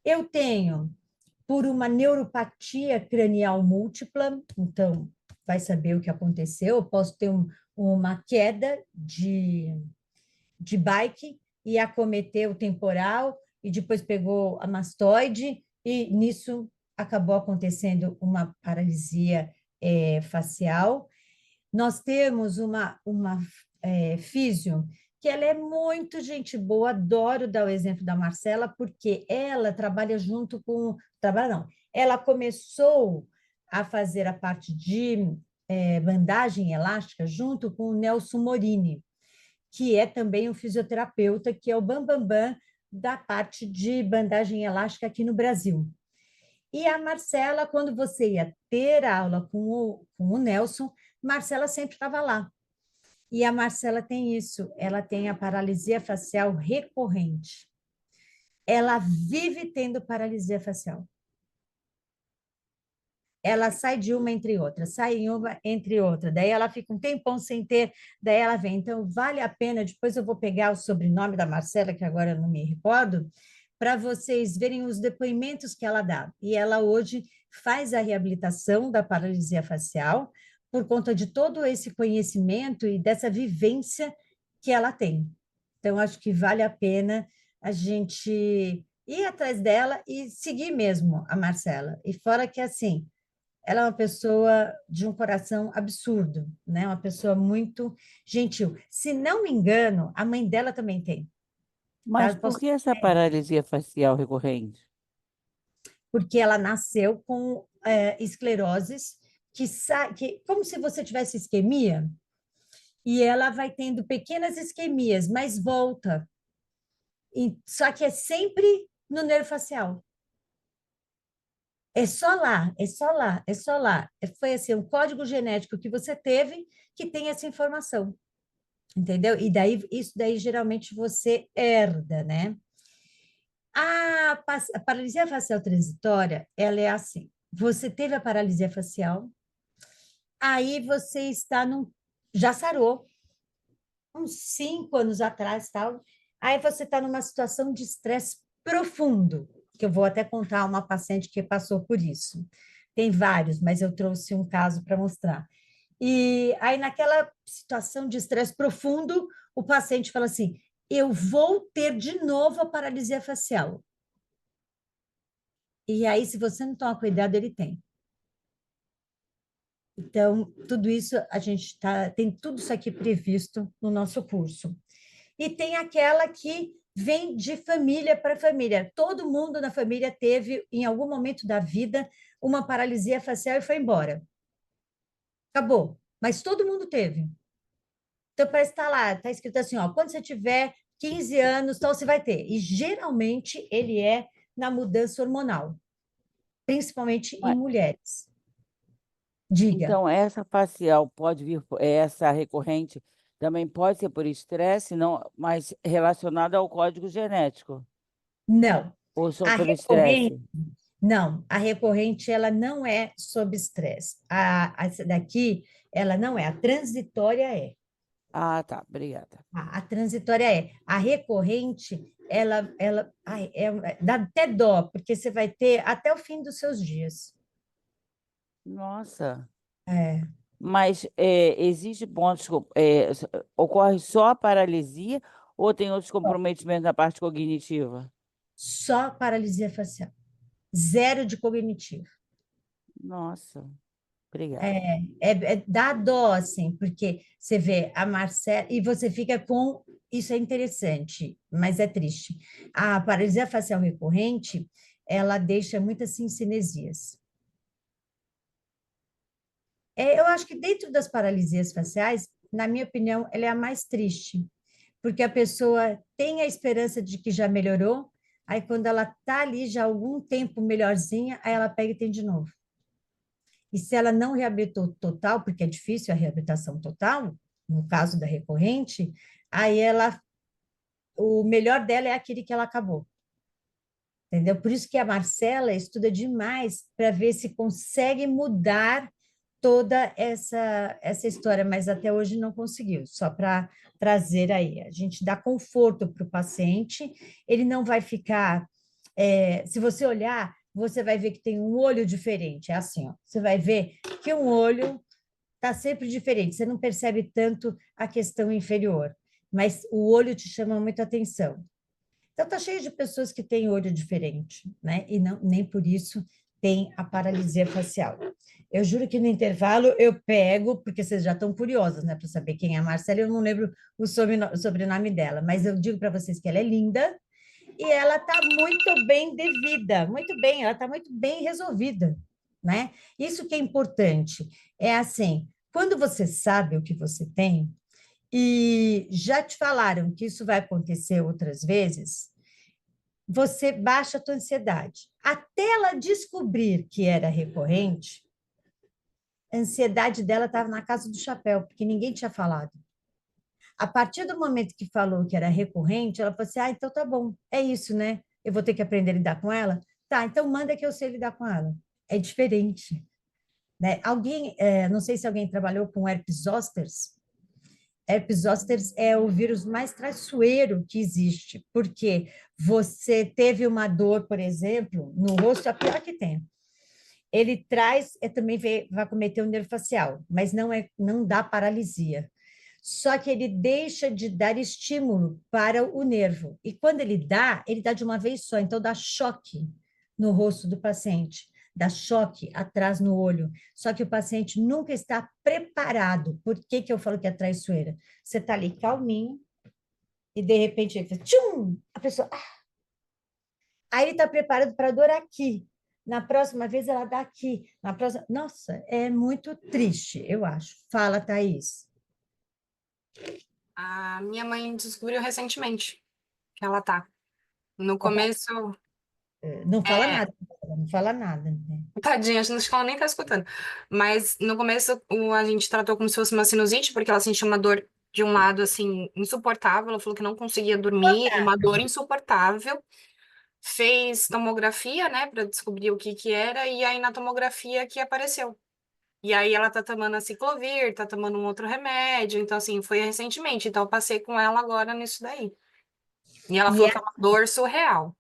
Eu tenho por uma neuropatia cranial múltipla, então vai saber o que aconteceu. Eu posso ter uma queda de bike e acometeu o temporal e depois pegou a mastoide e nisso acabou acontecendo uma paralisia facial. Nós temos uma físio que ela é muito gente boa, adoro dar o exemplo da Marcela, porque ela trabalha junto com... Trabalha não, ela começou a fazer a parte de bandagem elástica junto com o Nelson Morini, que é também um fisioterapeuta, que é o bambambam da parte de bandagem elástica aqui no Brasil. E a Marcela, quando você ia ter aula com o Nelson, Marcela sempre estava lá. E a Marcela tem isso, ela tem a paralisia facial recorrente. Ela vive tendo paralisia facial. Ela sai de uma entre outra, sai em uma entre outra, daí ela fica um tempão sem ter, daí ela vem. Então, vale a pena, depois eu vou pegar o sobrenome da Marcela, que agora eu não me recordo, para vocês verem os depoimentos que ela dá. E ela hoje faz a reabilitação da paralisia facial por conta de todo esse conhecimento e dessa vivência que ela tem. Então, acho que vale a pena a gente ir atrás dela e seguir mesmo a Marcela. E fora que, assim, ela é uma pessoa de um coração absurdo, né? Uma pessoa muito gentil. Se não me engano, a mãe dela também tem, tá? Mas por que essa paralisia facial recorrente? Porque ela nasceu com escleroses que como se você tivesse isquemia e ela vai tendo pequenas isquemias, mas volta. Só que é sempre no nervo facial. É só lá, é só lá, é só lá. Foi assim, um código genético que você teve que tem essa informação, entendeu? E daí, isso daí geralmente você herda, né? A paralisia facial transitória, ela é assim, você teve a paralisia facial, aí você está já sarou, uns 5 anos atrás, tal, aí você está numa situação de estresse profundo, que eu vou até contar uma paciente que passou por isso. Tem vários, mas eu trouxe um caso para mostrar. E aí, naquela situação de estresse profundo, o paciente fala assim: eu vou ter de novo a paralisia facial. E aí, se você não tomar cuidado, ele tem. Então, tudo isso, a gente tem tudo isso aqui previsto no nosso curso. E tem aquela que vem de família para família. Todo mundo na família teve, em algum momento da vida, uma paralisia facial e foi embora. Acabou. Mas todo mundo teve. Então, parece que está lá, está escrito assim, ó, quando você tiver 15 anos, então você vai ter. E geralmente ele é na mudança hormonal, principalmente em Mas, mulheres. Diga. então, essa facial pode vir, essa recorrente também pode ser por estresse, não, mas relacionada ao código genético, Não. ou só A pelo recorrente, estresse? não. A recorrente, ela não é sob estresse. Essa daqui, ela não é. A transitória é. Ah, tá, obrigada. A transitória é. A recorrente, ai, dá até dó, porque você vai ter até o fim dos seus dias. Nossa, É. mas existe pontos, ocorre só a paralisia ou tem outros comprometimentos na parte cognitiva? Só paralisia facial. Zero de cognitivo. Nossa, obrigada. Dá dó, assim, porque você vê a Marcela, e você fica com. Isso é interessante, mas é triste. A paralisia facial recorrente, ela deixa muitas cincinesias. Eu acho que dentro das paralisias faciais, na minha opinião, ela é a mais triste, porque a pessoa tem a esperança de que já melhorou, aí quando ela está ali já há algum tempo melhorzinha, aí ela pega e tem de novo. E se ela não reabilitou total, porque é difícil a reabilitação total, no caso da recorrente, aí o melhor dela é aquele que ela acabou. Entendeu? Por isso que a Marcela estuda demais para ver se consegue mudar toda essa história, mas até hoje não conseguiu, só para trazer aí. A gente dá conforto para o paciente, ele não vai ficar. Se você olhar, você vai ver que tem um olho diferente, é assim, ó, você vai ver que um olho está sempre diferente, você não percebe tanto a questão inferior, mas o olho te chama muita atenção. Então, está cheio de pessoas que têm olho diferente, né? E não, nem por isso tem a paralisia facial. Eu juro que no intervalo eu pego, porque vocês já estão curiosos, né, para saber quem é a Marcela, eu não lembro o sobrenome dela, mas eu digo para vocês que ela é linda e ela está muito bem de vida, muito bem, ela está muito bem resolvida, né? Isso que é importante. É assim, quando você sabe o que você tem, e já te falaram que isso vai acontecer outras vezes, você baixa a tua ansiedade. Até ela descobrir que era recorrente, a ansiedade dela estava na casa do chapéu, porque ninguém tinha falado. A partir do momento que falou que era recorrente, ela falou assim: ah, então tá bom, é isso, né? Eu vou ter que aprender a lidar com ela? Tá, então manda que eu sei lidar com ela. É diferente, né? Alguém, não sei se alguém trabalhou com herpes zosters. Herpes zosters é o vírus mais traiçoeiro que existe, porque você teve uma dor, por exemplo, no rosto, a pior que tem. Ele traz, também vai cometer o nervo facial, mas não dá paralisia. Só que ele deixa de dar estímulo para o nervo. E quando ele dá de uma vez só, então dá choque no rosto do paciente, dá choque atrás no olho. Só que o paciente nunca está preparado. Por que que eu falo que é traiçoeira? Você está ali calminho e de repente ele faz tchum, a pessoa. Aí ele está preparado para a dor aqui. Na próxima vez ela dá aqui. Na próxima. Nossa, é muito triste, eu acho. Fala, Thaís. A minha mãe descobriu recentemente que ela tá. No começo, Não fala é, nada, não fala nada, né? tadinha, acho que ela nem tá escutando. Mas no começo a gente tratou como se fosse uma sinusite, porque ela sentia uma dor de um lado, assim, insuportável. Ela falou que não conseguia dormir, uma dor insuportável. Fez tomografia, né, pra descobrir o que que era, e aí na tomografia que apareceu. E aí ela tá tomando a ciclovir, tá tomando um outro remédio, então assim, foi recentemente. Então eu passei com ela agora nisso daí. E ela E falou que é uma dor surreal.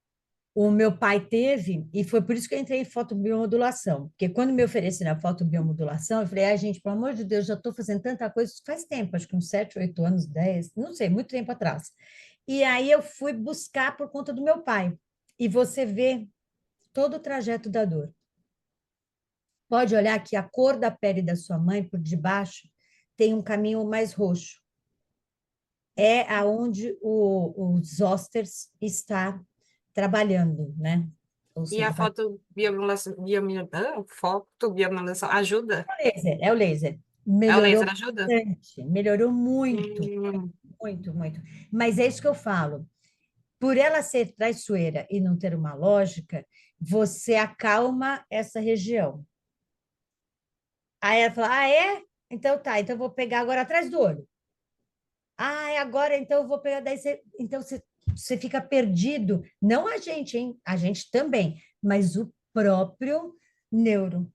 o meu pai teve, e foi por isso que eu entrei em fotobiomodulação, porque quando me ofereceram a fotobiomodulação, eu falei, ai, gente, pelo amor de Deus, já estou fazendo tanta coisa, isso faz tempo, acho que uns 7, 8 anos, 10, não sei, muito tempo atrás. E aí eu fui buscar por conta do meu pai. E você vê todo o trajeto da dor. Pode olhar que a cor da pele da sua mãe, por debaixo, tem um caminho mais roxo. É aonde o Zosters está trabalhando, né? Ou E a seja, fotobiomodulação ajuda? é o laser. É o Melhorou laser, ajuda? bastante, melhorou muito, Hum, muito, muito. Mas é isso que eu falo. Por ela ser traiçoeira e não ter uma lógica, você acalma essa região. Aí ela fala: ah, é? Então tá, então eu vou pegar agora atrás do olho. Ah, é agora então eu vou pegar. Então você fica perdido. Não a gente, hein? A gente também, mas o próprio neuro.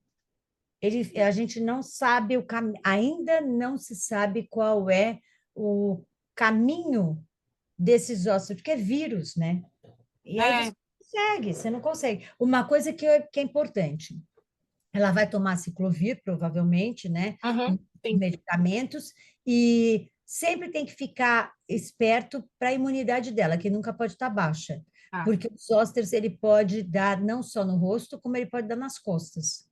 A gente não sabe o caminho, ainda não se sabe qual é o caminho desses ossos, porque é vírus, né? E aí é, você não consegue. Uma coisa que é importante, ela vai tomar ciclovir, provavelmente, né? uhum, sim. Medicamentos, e sempre tem que ficar esperto para a imunidade dela, que nunca pode estar baixa, Ah, porque os zósteres ele pode dar não só no rosto, como ele pode dar nas costas.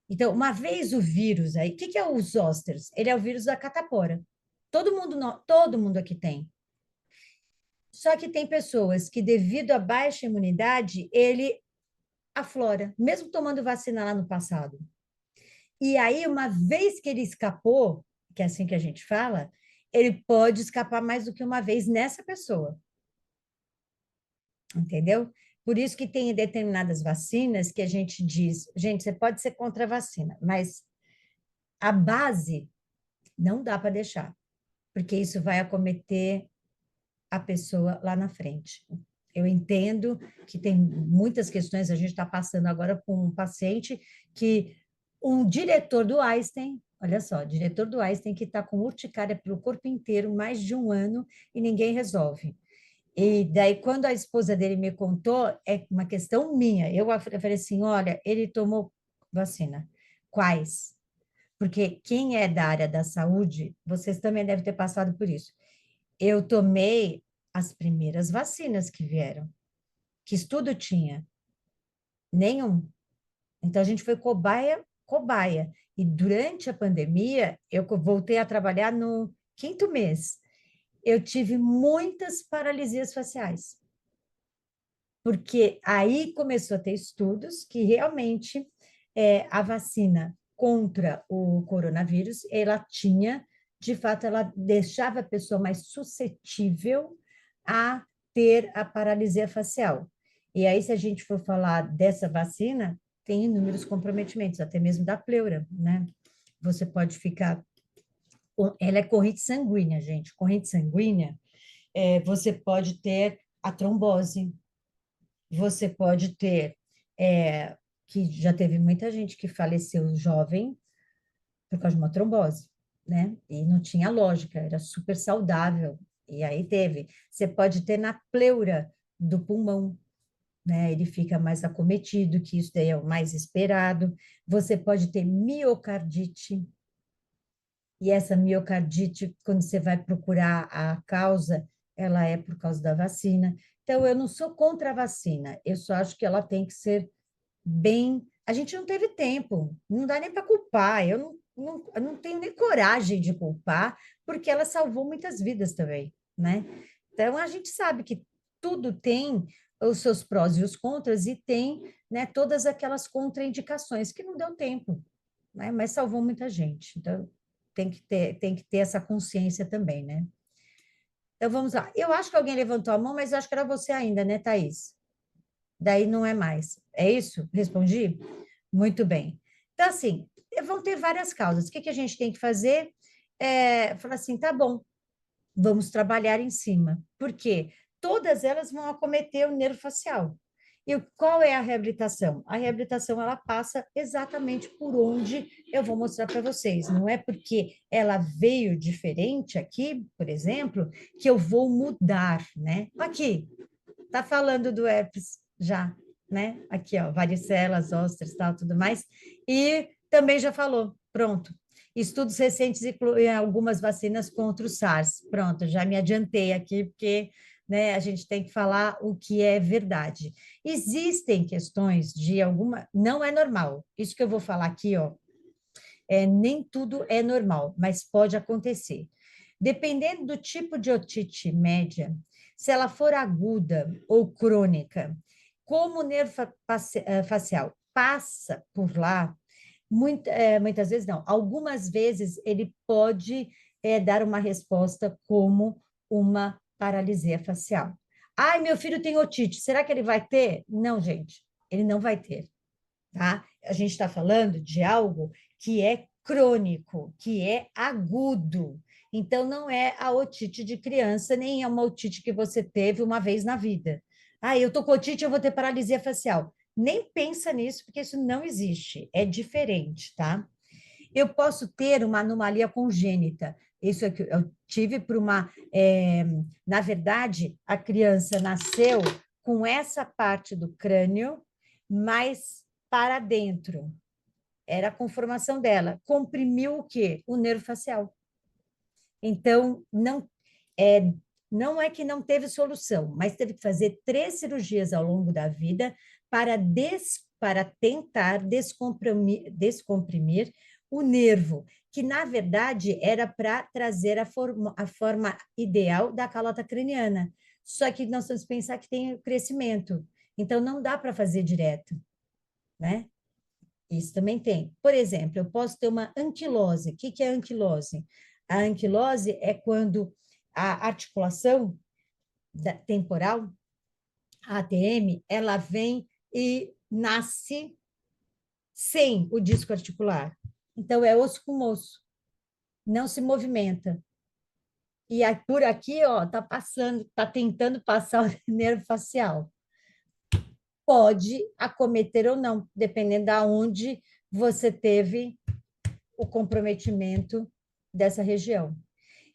Então, uma vez o vírus aí, o que que é o zósteres? Ele é o vírus da catapora. Todo mundo aqui tem. Só que tem pessoas que, devido à baixa imunidade, ele aflora, mesmo tomando vacina lá no passado. E aí, uma vez que ele escapou, que é assim que a gente fala, ele pode escapar mais do que uma vez nessa pessoa, entendeu? Por isso que tem determinadas vacinas que a gente diz, gente, você pode ser contra a vacina, mas a base não dá para deixar, porque isso vai acometer a pessoa lá na frente. Eu entendo que tem muitas questões, a gente está passando agora com um paciente que um diretor do Einstein, olha só, diretor do Einstein que está com urticária pelo corpo inteiro, mais de um ano, e ninguém resolve. E daí, quando a esposa dele me contou, é uma questão minha. Eu falei assim: olha, ele tomou vacina. Quais? Porque quem é da área da saúde, vocês também devem ter passado por isso. Eu tomei as primeiras vacinas que vieram. Que estudo tinha? Nenhum. Então, a gente foi cobaia, cobaia. E durante a pandemia, eu voltei a trabalhar no 5º mês. Eu tive muitas paralisias faciais, porque aí começou a ter estudos que realmente a vacina contra o coronavírus, ela tinha, de fato, ela deixava a pessoa mais suscetível a ter a paralisia facial. E aí, se a gente for falar dessa vacina, tem inúmeros comprometimentos, até mesmo da pleura, né? Você pode ficar... Ela é corrente sanguínea, gente. Corrente sanguínea, você pode ter a trombose, você pode ter, que já teve muita gente que faleceu jovem por causa de uma trombose, né? E não tinha lógica, era super saudável. E aí teve. Você pode ter na pleura do pulmão, né? Ele fica mais acometido, que isso daí é o mais esperado. Você pode ter miocardite, e essa miocardite, quando você vai procurar a causa, ela é por causa da vacina. Então, eu não sou contra a vacina, eu só acho que ela tem que ser bem. A gente não teve tempo, não dá nem para culpar, eu não tenho nem coragem de culpar, porque ela salvou muitas vidas também, né? Então, a gente sabe que tudo tem os seus prós e os contras, e tem, né, todas aquelas contraindicações que não deu tempo, né? Mas salvou muita gente. Então, tem que ter essa consciência também, né? Então, vamos lá. Eu acho que alguém levantou a mão, mas eu acho que era você ainda, né, Thaís? Daí não é mais. É isso? Respondi? Muito bem. Então, assim, vão ter várias causas. O que que a gente tem que fazer? Falar assim, tá bom, vamos trabalhar em cima. Por quê? Todas elas vão acometer o nervo facial. E qual é a reabilitação? A reabilitação, ela passa exatamente por onde eu vou mostrar para vocês. Não é porque ela veio diferente aqui, por exemplo, que eu vou mudar, né? Aqui, tá falando do herpes já, né? Aqui, ó, varicelas, ostras, tal, tudo mais. E também já falou, pronto. Estudos recentes incluem algumas vacinas contra o SARS. Pronto, já me adiantei aqui, porque, né, a gente tem que falar o que é verdade. Existem questões de alguma... Não é normal. Isso que eu vou falar aqui, ó, nem tudo é normal, mas pode acontecer. Dependendo do tipo de otite média, se ela for aguda ou crônica, como o nervo facial passa por lá, muitas vezes não, algumas vezes ele pode dar uma resposta como uma paralisia facial. Ai, meu filho tem otite, será que ele vai ter? Não, gente, ele não vai ter, tá? A gente está falando de algo que é crônico, que é agudo. Então, não é a otite de criança, nem é uma otite que você teve uma vez na vida. Ah, eu tô com otite, eu vou ter paralisia facial. Nem pensa nisso, porque isso não existe. É diferente, tá? Eu posso ter uma anomalia congênita. Isso é que eu tive por uma... na verdade, a criança nasceu com essa parte do crânio mais para dentro. Era a conformação dela. Comprimiu o quê? O nervo facial. Então, não é que não teve solução, mas teve que fazer 3 cirurgias ao longo da vida para tentar descomprimir o nervo, que na verdade era para trazer a forma ideal da calota craniana. Só que nós temos que pensar que tem crescimento, então não dá para fazer direto, né? Isso também tem. Por exemplo, eu posso ter uma anquilose. O que é anquilose? A anquilose é quando a articulação temporal, a ATM, ela vem e nasce sem o disco articular. Então, é osso com osso, não se movimenta. E aí, por aqui, ó, tá passando, tá tentando passar o nervo facial. Pode acometer ou não, dependendo de onde você teve o comprometimento dessa região.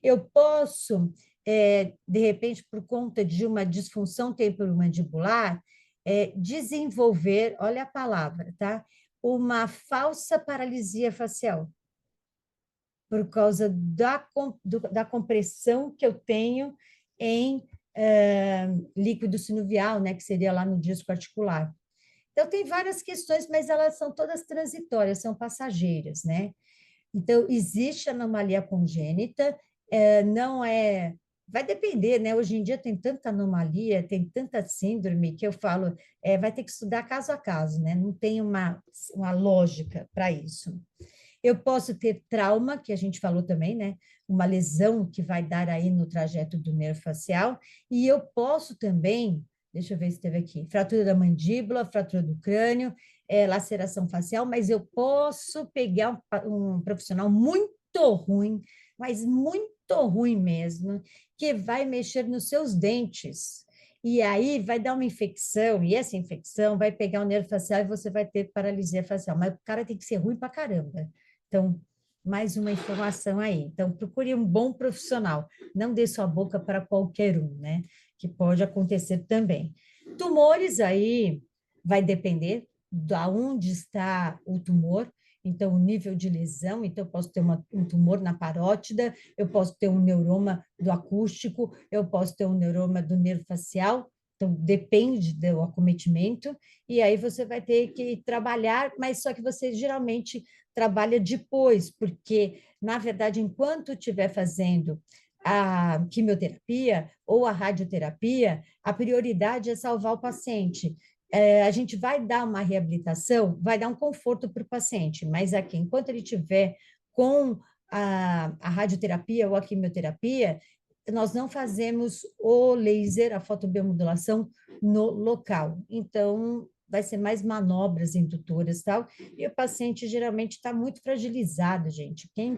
Eu posso, de repente, por conta de uma disfunção temporomandibular, desenvolver, olha a palavra, tá? Uma falsa paralisia facial, por causa da compressão que eu tenho em líquido sinovial, né, que seria lá no disco articular. Então, tem várias questões, mas elas são todas transitórias, são passageiras, né? Então, existe anomalia congênita, não é. Vai depender, né? Hoje em dia tem tanta anomalia, tem tanta síndrome, que eu falo, vai ter que estudar caso a caso, né? Não tem uma lógica para isso. Eu posso ter trauma, que a gente falou também, né? Uma lesão que vai dar aí no trajeto do nervo facial, e eu posso também, deixa eu ver se teve aqui, fratura da mandíbula, fratura do crânio, laceração facial, mas eu posso pegar um profissional muito ruim, mas muito ruim mesmo, que vai mexer nos seus dentes. E aí vai dar uma infecção, e essa infecção vai pegar o nervo facial e você vai ter paralisia facial. Mas o cara tem que ser ruim pra caramba. Então, mais uma informação aí. Então, procure um bom profissional. Não dê sua boca para qualquer um, né? Que pode acontecer também. Tumores aí vai depender de onde está o tumor. Então, o nível de lesão, então eu posso ter um tumor na parótida, eu posso ter um neuroma do acústico, eu posso ter um neuroma do nervo facial, então depende do acometimento, e aí você vai ter que trabalhar, mas só que você geralmente trabalha depois, porque, na verdade, enquanto estiver fazendo a quimioterapia ou a radioterapia, a prioridade é salvar o paciente. A gente vai dar uma reabilitação, vai dar um conforto para o paciente, mas aqui, enquanto ele tiver com a radioterapia ou a quimioterapia, nós não fazemos o laser, a fotobiomodulação no local. Então, vai ser mais manobras indutoras e tal, e o paciente geralmente está muito fragilizado, gente. Quem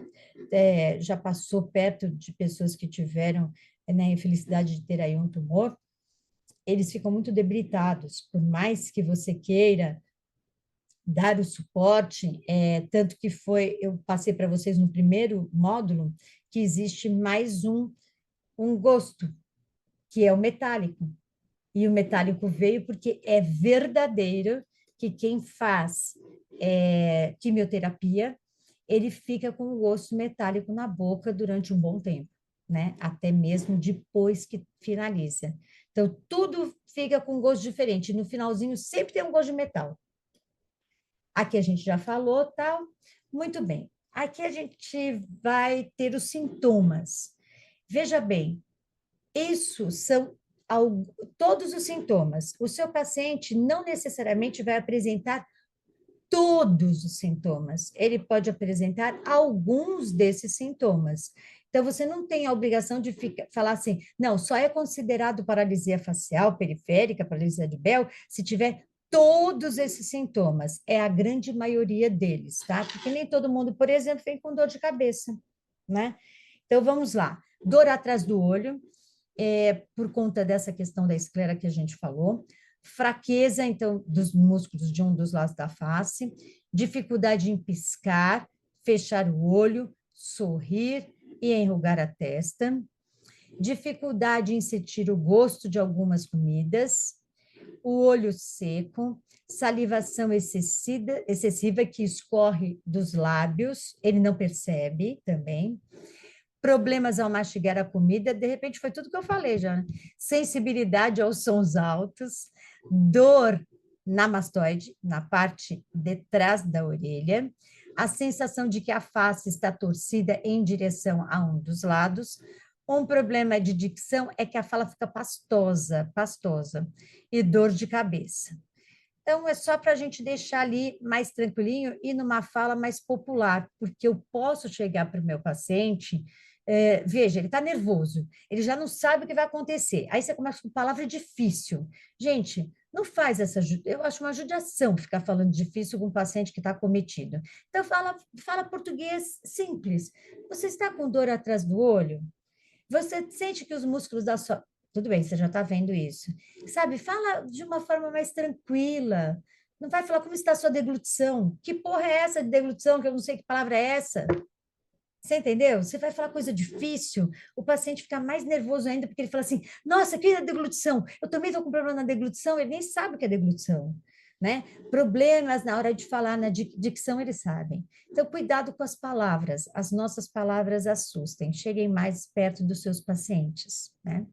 já passou perto de pessoas que tiveram, né, a infelicidade de ter aí um tumor, eles ficam muito debilitados, por mais que você queira dar o suporte, tanto que eu passei para vocês no primeiro módulo, que existe mais um gosto, que é o metálico. E o metálico veio porque é verdadeiro que quem faz quimioterapia, ele fica com o gosto metálico na boca durante um bom tempo, né? Até mesmo depois que finaliza. Então, tudo fica com gosto diferente. No finalzinho, sempre tem um gosto de metal. Aqui a gente já falou, tal. Muito bem. Aqui a gente vai ter os sintomas. Veja bem, isso são todos os sintomas. O seu paciente não necessariamente vai apresentar todos os sintomas. Ele pode apresentar alguns desses sintomas. Então, você não tem a obrigação de falar assim, não, só é considerado paralisia facial, periférica, paralisia de Bell, se tiver todos esses sintomas. É a grande maioria deles, tá? Porque nem todo mundo, por exemplo, vem com dor de cabeça, né? Então, vamos lá. Dor atrás do olho, por conta dessa questão da esclera que a gente falou, fraqueza, então, dos músculos de um dos lados da face, dificuldade em piscar, fechar o olho, sorrir e enrugar a testa, dificuldade em sentir o gosto de algumas comidas, o olho seco, salivação excessiva que escorre dos lábios, ele não percebe também, problemas ao mastigar a comida, de repente foi tudo que eu falei já, né? Sensibilidade aos sons altos, dor na mastoide, na parte de trás da orelha, a sensação de que a face está torcida em direção a um dos lados. Um problema de dicção é que a fala fica pastosa, e dor de cabeça. Então, é só para a gente deixar ali mais tranquilinho e numa fala mais popular, porque eu posso chegar para o meu paciente, veja, ele está nervoso, ele já não sabe o que vai acontecer. Aí você começa com palavra difícil. Gente, não faz eu acho uma judiação ficar falando difícil com um paciente que está acometido. Então, fala português simples. Você está com dor atrás do olho? Você sente que os músculos da sua... Tudo bem, você já está vendo isso. Sabe, fala de uma forma mais tranquila. Não vai falar como está a sua deglutição. Que porra é essa de deglutição, que eu não sei que palavra é essa? Você entendeu? Você vai falar coisa difícil, o paciente fica mais nervoso ainda, porque ele fala assim, nossa, que é deglutição? Eu também estou com problema na deglutição, ele nem sabe o que é deglutição, né? Problemas na hora de falar, na dicção, eles sabem. Então, cuidado com as palavras, as nossas palavras assustem, cheguem mais perto dos seus pacientes, né?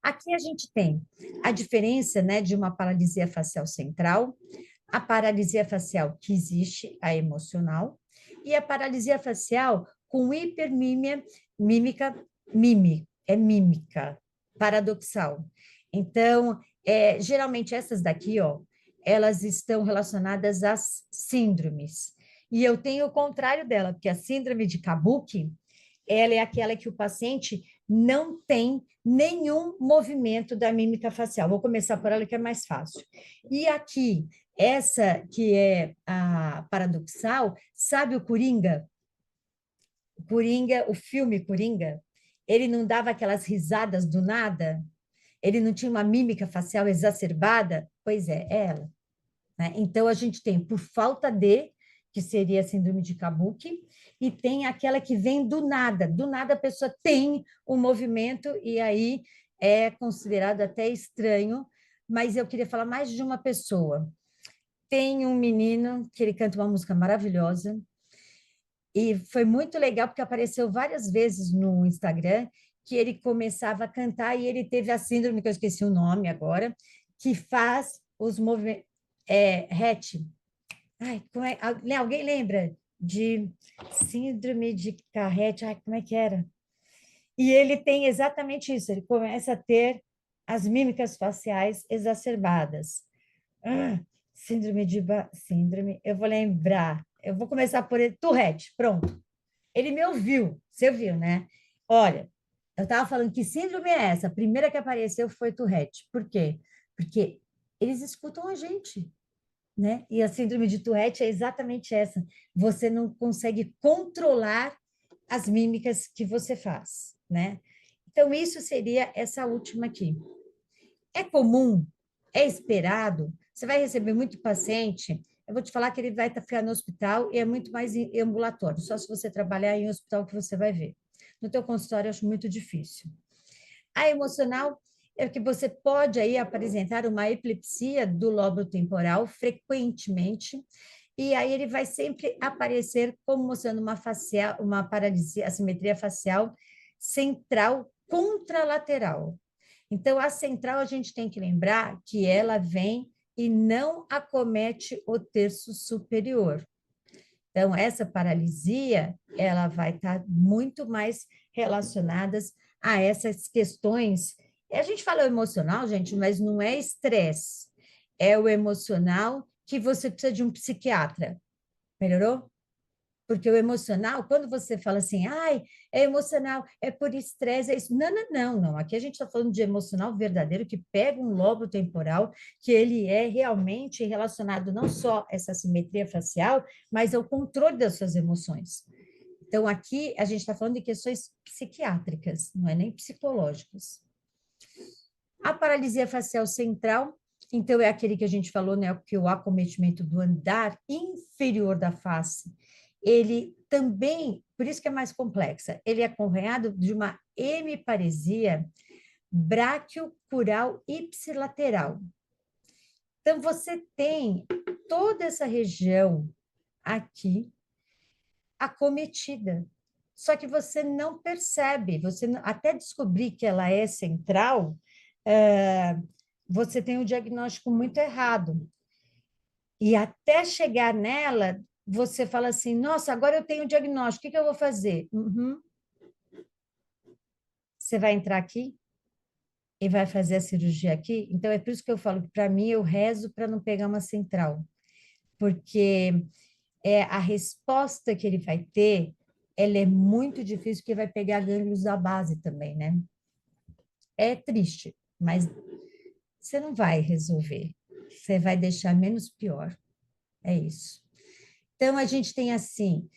Aqui a gente tem a diferença, né, de uma paralisia facial central, a paralisia facial que existe, a emocional, e a paralisia facial com hipermímia, mímica, paradoxal. Então, geralmente essas daqui, ó, elas estão relacionadas às síndromes. E eu tenho o contrário dela, porque a síndrome de Kabuki, ela é aquela que o paciente não tem nenhum movimento da mímica facial. Vou começar por ela, que é mais fácil. E aqui, essa que é a paradoxal, sabe o Coringa? O Coringa, o filme Coringa, ele não dava aquelas risadas do nada? Ele não tinha uma mímica facial exacerbada? Pois é ela. Né? Então, a gente tem por falta de, que seria a síndrome de Kabuki, e tem aquela que vem do nada a pessoa tem um movimento, e aí é considerado até estranho, mas eu queria falar mais de uma pessoa. Tem um menino que ele canta uma música maravilhosa, e foi muito legal, porque apareceu várias vezes no Instagram, que ele começava a cantar, e ele teve a síndrome, que eu esqueci o nome agora, que faz os movimentos. Hatch. Ai, alguém lembra de síndrome de Carrete? Ai, como é que era? E ele tem exatamente isso, ele começa a ter as mímicas faciais exacerbadas. Ah, síndrome, eu vou lembrar. Eu vou começar por ele, Tourette, pronto. Ele me ouviu, você viu, né? Olha, eu estava falando que síndrome é essa? A primeira que apareceu foi Tourette. Por quê? Porque eles escutam a gente, né? E a síndrome de Tourette é exatamente essa. Você não consegue controlar as mímicas que você faz, né? Então, isso seria essa última aqui. É comum, é esperado, você vai receber muito paciente, eu vou te falar que ele vai ficar no hospital e é muito mais ambulatório, só se você trabalhar em hospital que você vai ver. No teu consultório, eu acho muito difícil. A emocional é que você pode aí apresentar uma epilepsia do lobo temporal frequentemente, e aí ele vai sempre aparecer como mostrando uma paralisia, assimetria facial central contralateral. Então, a central a gente tem que lembrar que ela vem e não acomete o terço superior. Então, essa paralisia, ela vai estar muito mais relacionada a essas questões. A gente fala emocional, gente, mas não é estresse. É o emocional que você precisa de um psiquiatra. Melhorou? Porque o emocional, quando você fala assim, ai, é emocional, é por estresse, é isso. Não, não, não, não. Aqui a gente está falando de emocional verdadeiro, que pega um lobo temporal, que ele é realmente relacionado não só a essa simetria facial, mas ao controle das suas emoções. Então, aqui a gente está falando de questões psiquiátricas, não é nem psicológicas. A paralisia facial central, então, é aquele que a gente falou, né, que o acometimento do andar inferior da face, ele também, por isso que é mais complexa, ele é acompanhado de uma hemiparesia brachiocural ipsilateral. Então, você tem toda essa região aqui acometida, só que você não percebe, até descobrir que ela é central, você tem um diagnóstico muito errado. E até chegar nela, você fala assim, nossa, agora eu tenho um diagnóstico, o que eu vou fazer? Você vai entrar aqui e vai fazer a cirurgia aqui? Então, é por isso que eu falo que, para mim, eu rezo para não pegar uma central, porque a resposta que ele vai ter, ela é muito difícil, porque vai pegar gânglios da base também, né? É triste, mas você não vai resolver, você vai deixar menos pior, é isso. Então, a gente tem assim,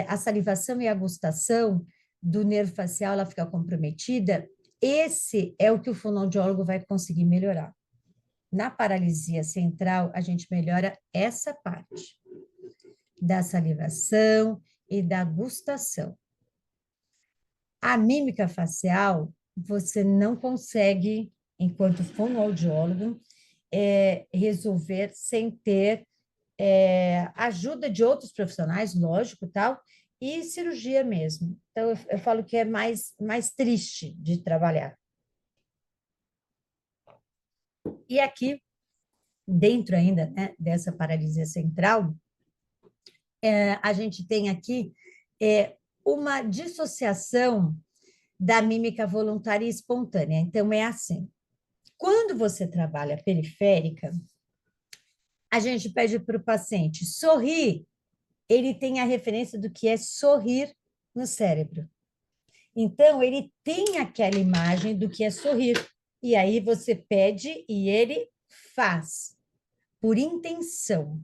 a salivação e a gustação do nervo facial, ela fica comprometida, esse é o que o fonoaudiólogo vai conseguir melhorar. Na paralisia central, a gente melhora essa parte da salivação e da gustação. A mímica facial, você não consegue, enquanto fonoaudiólogo, resolver sem ter ajuda de outros profissionais, lógico, tal, e cirurgia mesmo. Então, eu falo que é mais triste de trabalhar. E aqui, dentro ainda, né, dessa paralisia central, a gente tem aqui uma dissociação da mímica voluntária e espontânea. Então, é assim, quando você trabalha periférica, a gente pede para o paciente sorrir, ele tem a referência do que é sorrir no cérebro. Então, ele tem aquela imagem do que é sorrir. E aí você pede e ele faz, por intenção.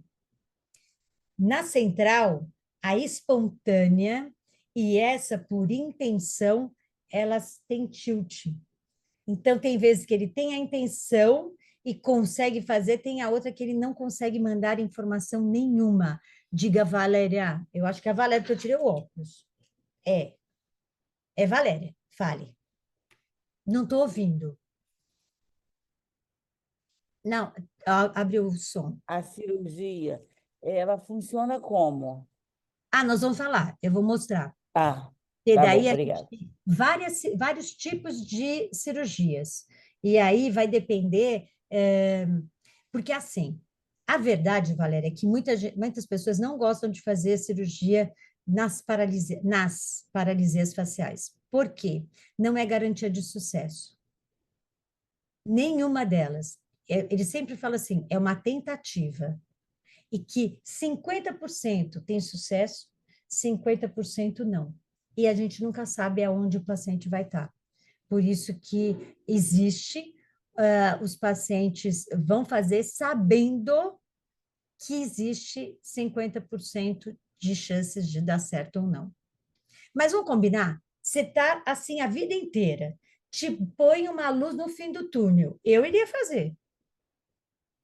Na central, a espontânea e essa por intenção, elas têm tilt. Então, tem vezes que ele tem a intenção e consegue fazer, tem a outra que ele não consegue mandar informação nenhuma. Diga, Valéria. Eu acho que é a Valéria que eu tirei o óculos. É Valéria, fale. Não estou ouvindo. Não, abriu o som. A cirurgia, ela funciona como? Nós vamos falar, eu vou mostrar. Ah, E tá bom, daí a gente obrigada. tem vários tipos de cirurgias. E aí vai depender, porque assim, a verdade, Valéria, é que muitas pessoas não gostam de fazer cirurgia nas paralisias faciais. Por quê? Não é garantia de sucesso. Nenhuma delas. Ele sempre fala assim, é uma tentativa. E que 50% tem sucesso, 50% não. E a gente nunca sabe aonde o paciente vai estar. Por isso que existe, os pacientes vão fazer sabendo que existe 50% de chances de dar certo ou não. Mas vamos combinar? Você está assim a vida inteira, te põe uma luz no fim do túnel. Eu iria fazer.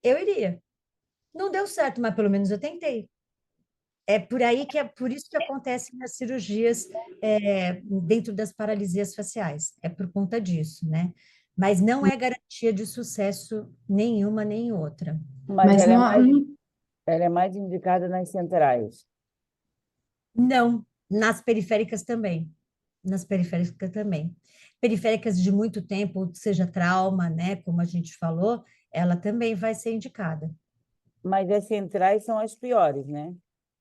Eu iria. Não deu certo, mas pelo menos eu tentei. É por aí que é por isso que acontecem as cirurgias dentro das paralisias faciais. É por conta disso, né? Mas não é garantia de sucesso nenhuma nem outra. Mas Mas ela é mais indicada nas centrais. Não, nas periféricas também. Nas periféricas também. Periféricas de muito tempo, seja trauma, né? Como a gente falou, ela também vai ser indicada. Mas as centrais são as piores, né?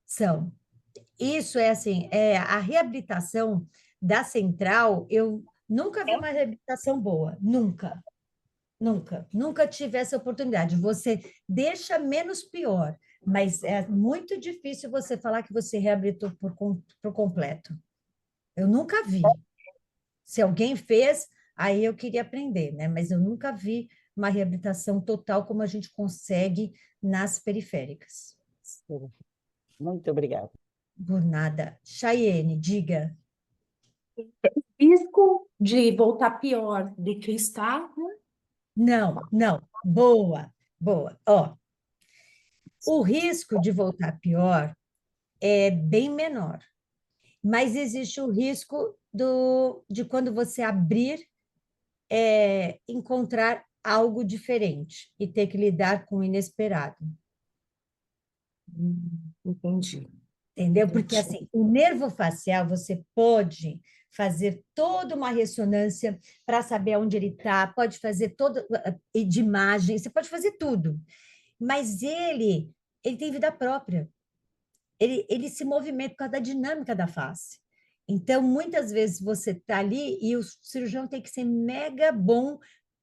São. Isso é assim, a reabilitação da central, eu nunca vi uma reabilitação boa, nunca, nunca, nunca tive essa oportunidade. Você deixa menos pior, mas é muito difícil você falar que você reabilitou por completo. Eu nunca vi. Se alguém fez, aí eu queria aprender, né? Mas eu nunca vi uma reabilitação total como a gente consegue nas periféricas. Muito obrigada. Por nada. Chayene, diga. risco de voltar pior do que está, né? Não, não. Boa, boa. Ó, o risco de voltar pior é bem menor, mas existe o risco de quando você abrir, encontrar algo diferente e ter que lidar com o inesperado. Entendi. Entendeu? Porque Entendi. assim, o nervo facial você pode fazer toda uma ressonância para saber onde ele está, pode fazer toda de imagem, você pode fazer tudo, mas ele tem vida própria. Ele se movimenta por causa da dinâmica da face. Então, muitas vezes você está ali e o cirurgião tem que ser mega bom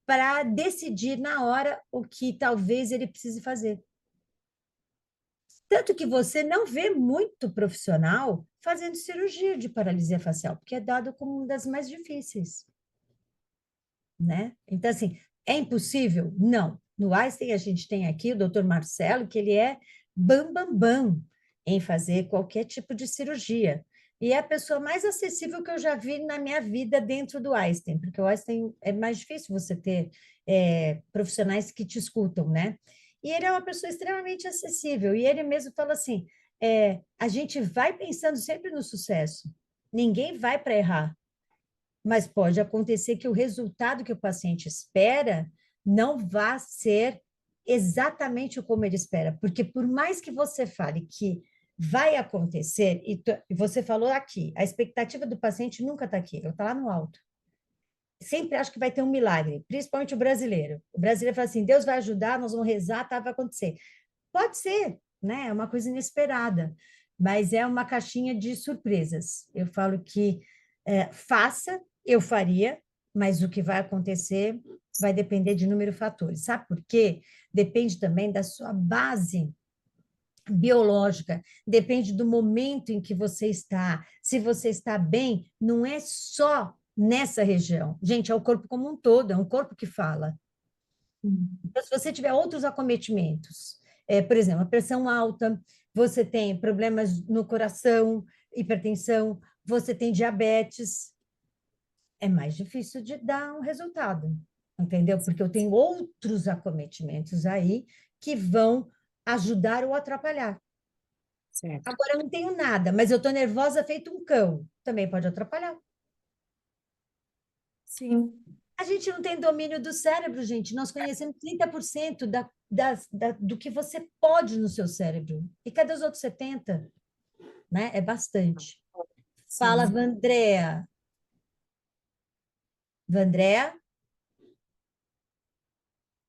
para decidir na hora o que talvez ele precise fazer. Tanto que você não vê muito profissional fazendo cirurgia de paralisia facial, porque é dado como uma das mais difíceis, né? Então, assim, é impossível? Não. No Einstein, a gente tem aqui o doutor Marcelo, que ele é bam em fazer qualquer tipo de cirurgia. E é a pessoa mais acessível que eu já vi na minha vida dentro do Einstein, porque o Einstein é mais difícil você ter profissionais que te escutam, né? E ele é uma pessoa extremamente acessível. E ele mesmo fala assim: a gente vai pensando sempre no sucesso, ninguém vai para errar, mas pode acontecer que o resultado que o paciente espera não vá ser exatamente como ele espera, porque por mais que você fale que vai acontecer, e você falou aqui, a expectativa do paciente nunca está aqui, ela está lá no alto. sempre acho que vai ter um milagre, principalmente o brasileiro. O brasileiro fala assim: Deus vai ajudar, nós vamos rezar, tá, vai acontecer. Pode ser, né? É uma coisa inesperada, mas é uma caixinha de surpresas. Eu falo que faça, eu faria, mas o que vai acontecer vai depender de inúmeros fatores. Sabe por quê? Depende também da sua base biológica, depende do momento em que você está. Se você está bem, não é só nessa região. Gente, é o corpo como um todo, é um corpo que fala. Então, se você tiver outros acometimentos, por exemplo, a pressão alta, você tem problemas no coração, hipertensão, você tem diabetes, é mais difícil de dar um resultado, entendeu? Porque eu tenho outros acometimentos aí que vão ajudar ou atrapalhar. Certo. Agora eu não tenho nada, mas eu estou nervosa feito um cão, também pode atrapalhar. Sim. A gente não tem domínio do cérebro, gente. Nós conhecemos 30% do que você pode no seu cérebro. E cadê os outros 70%? Né? É bastante. Fala, Sim. Vandréa. Vandréa?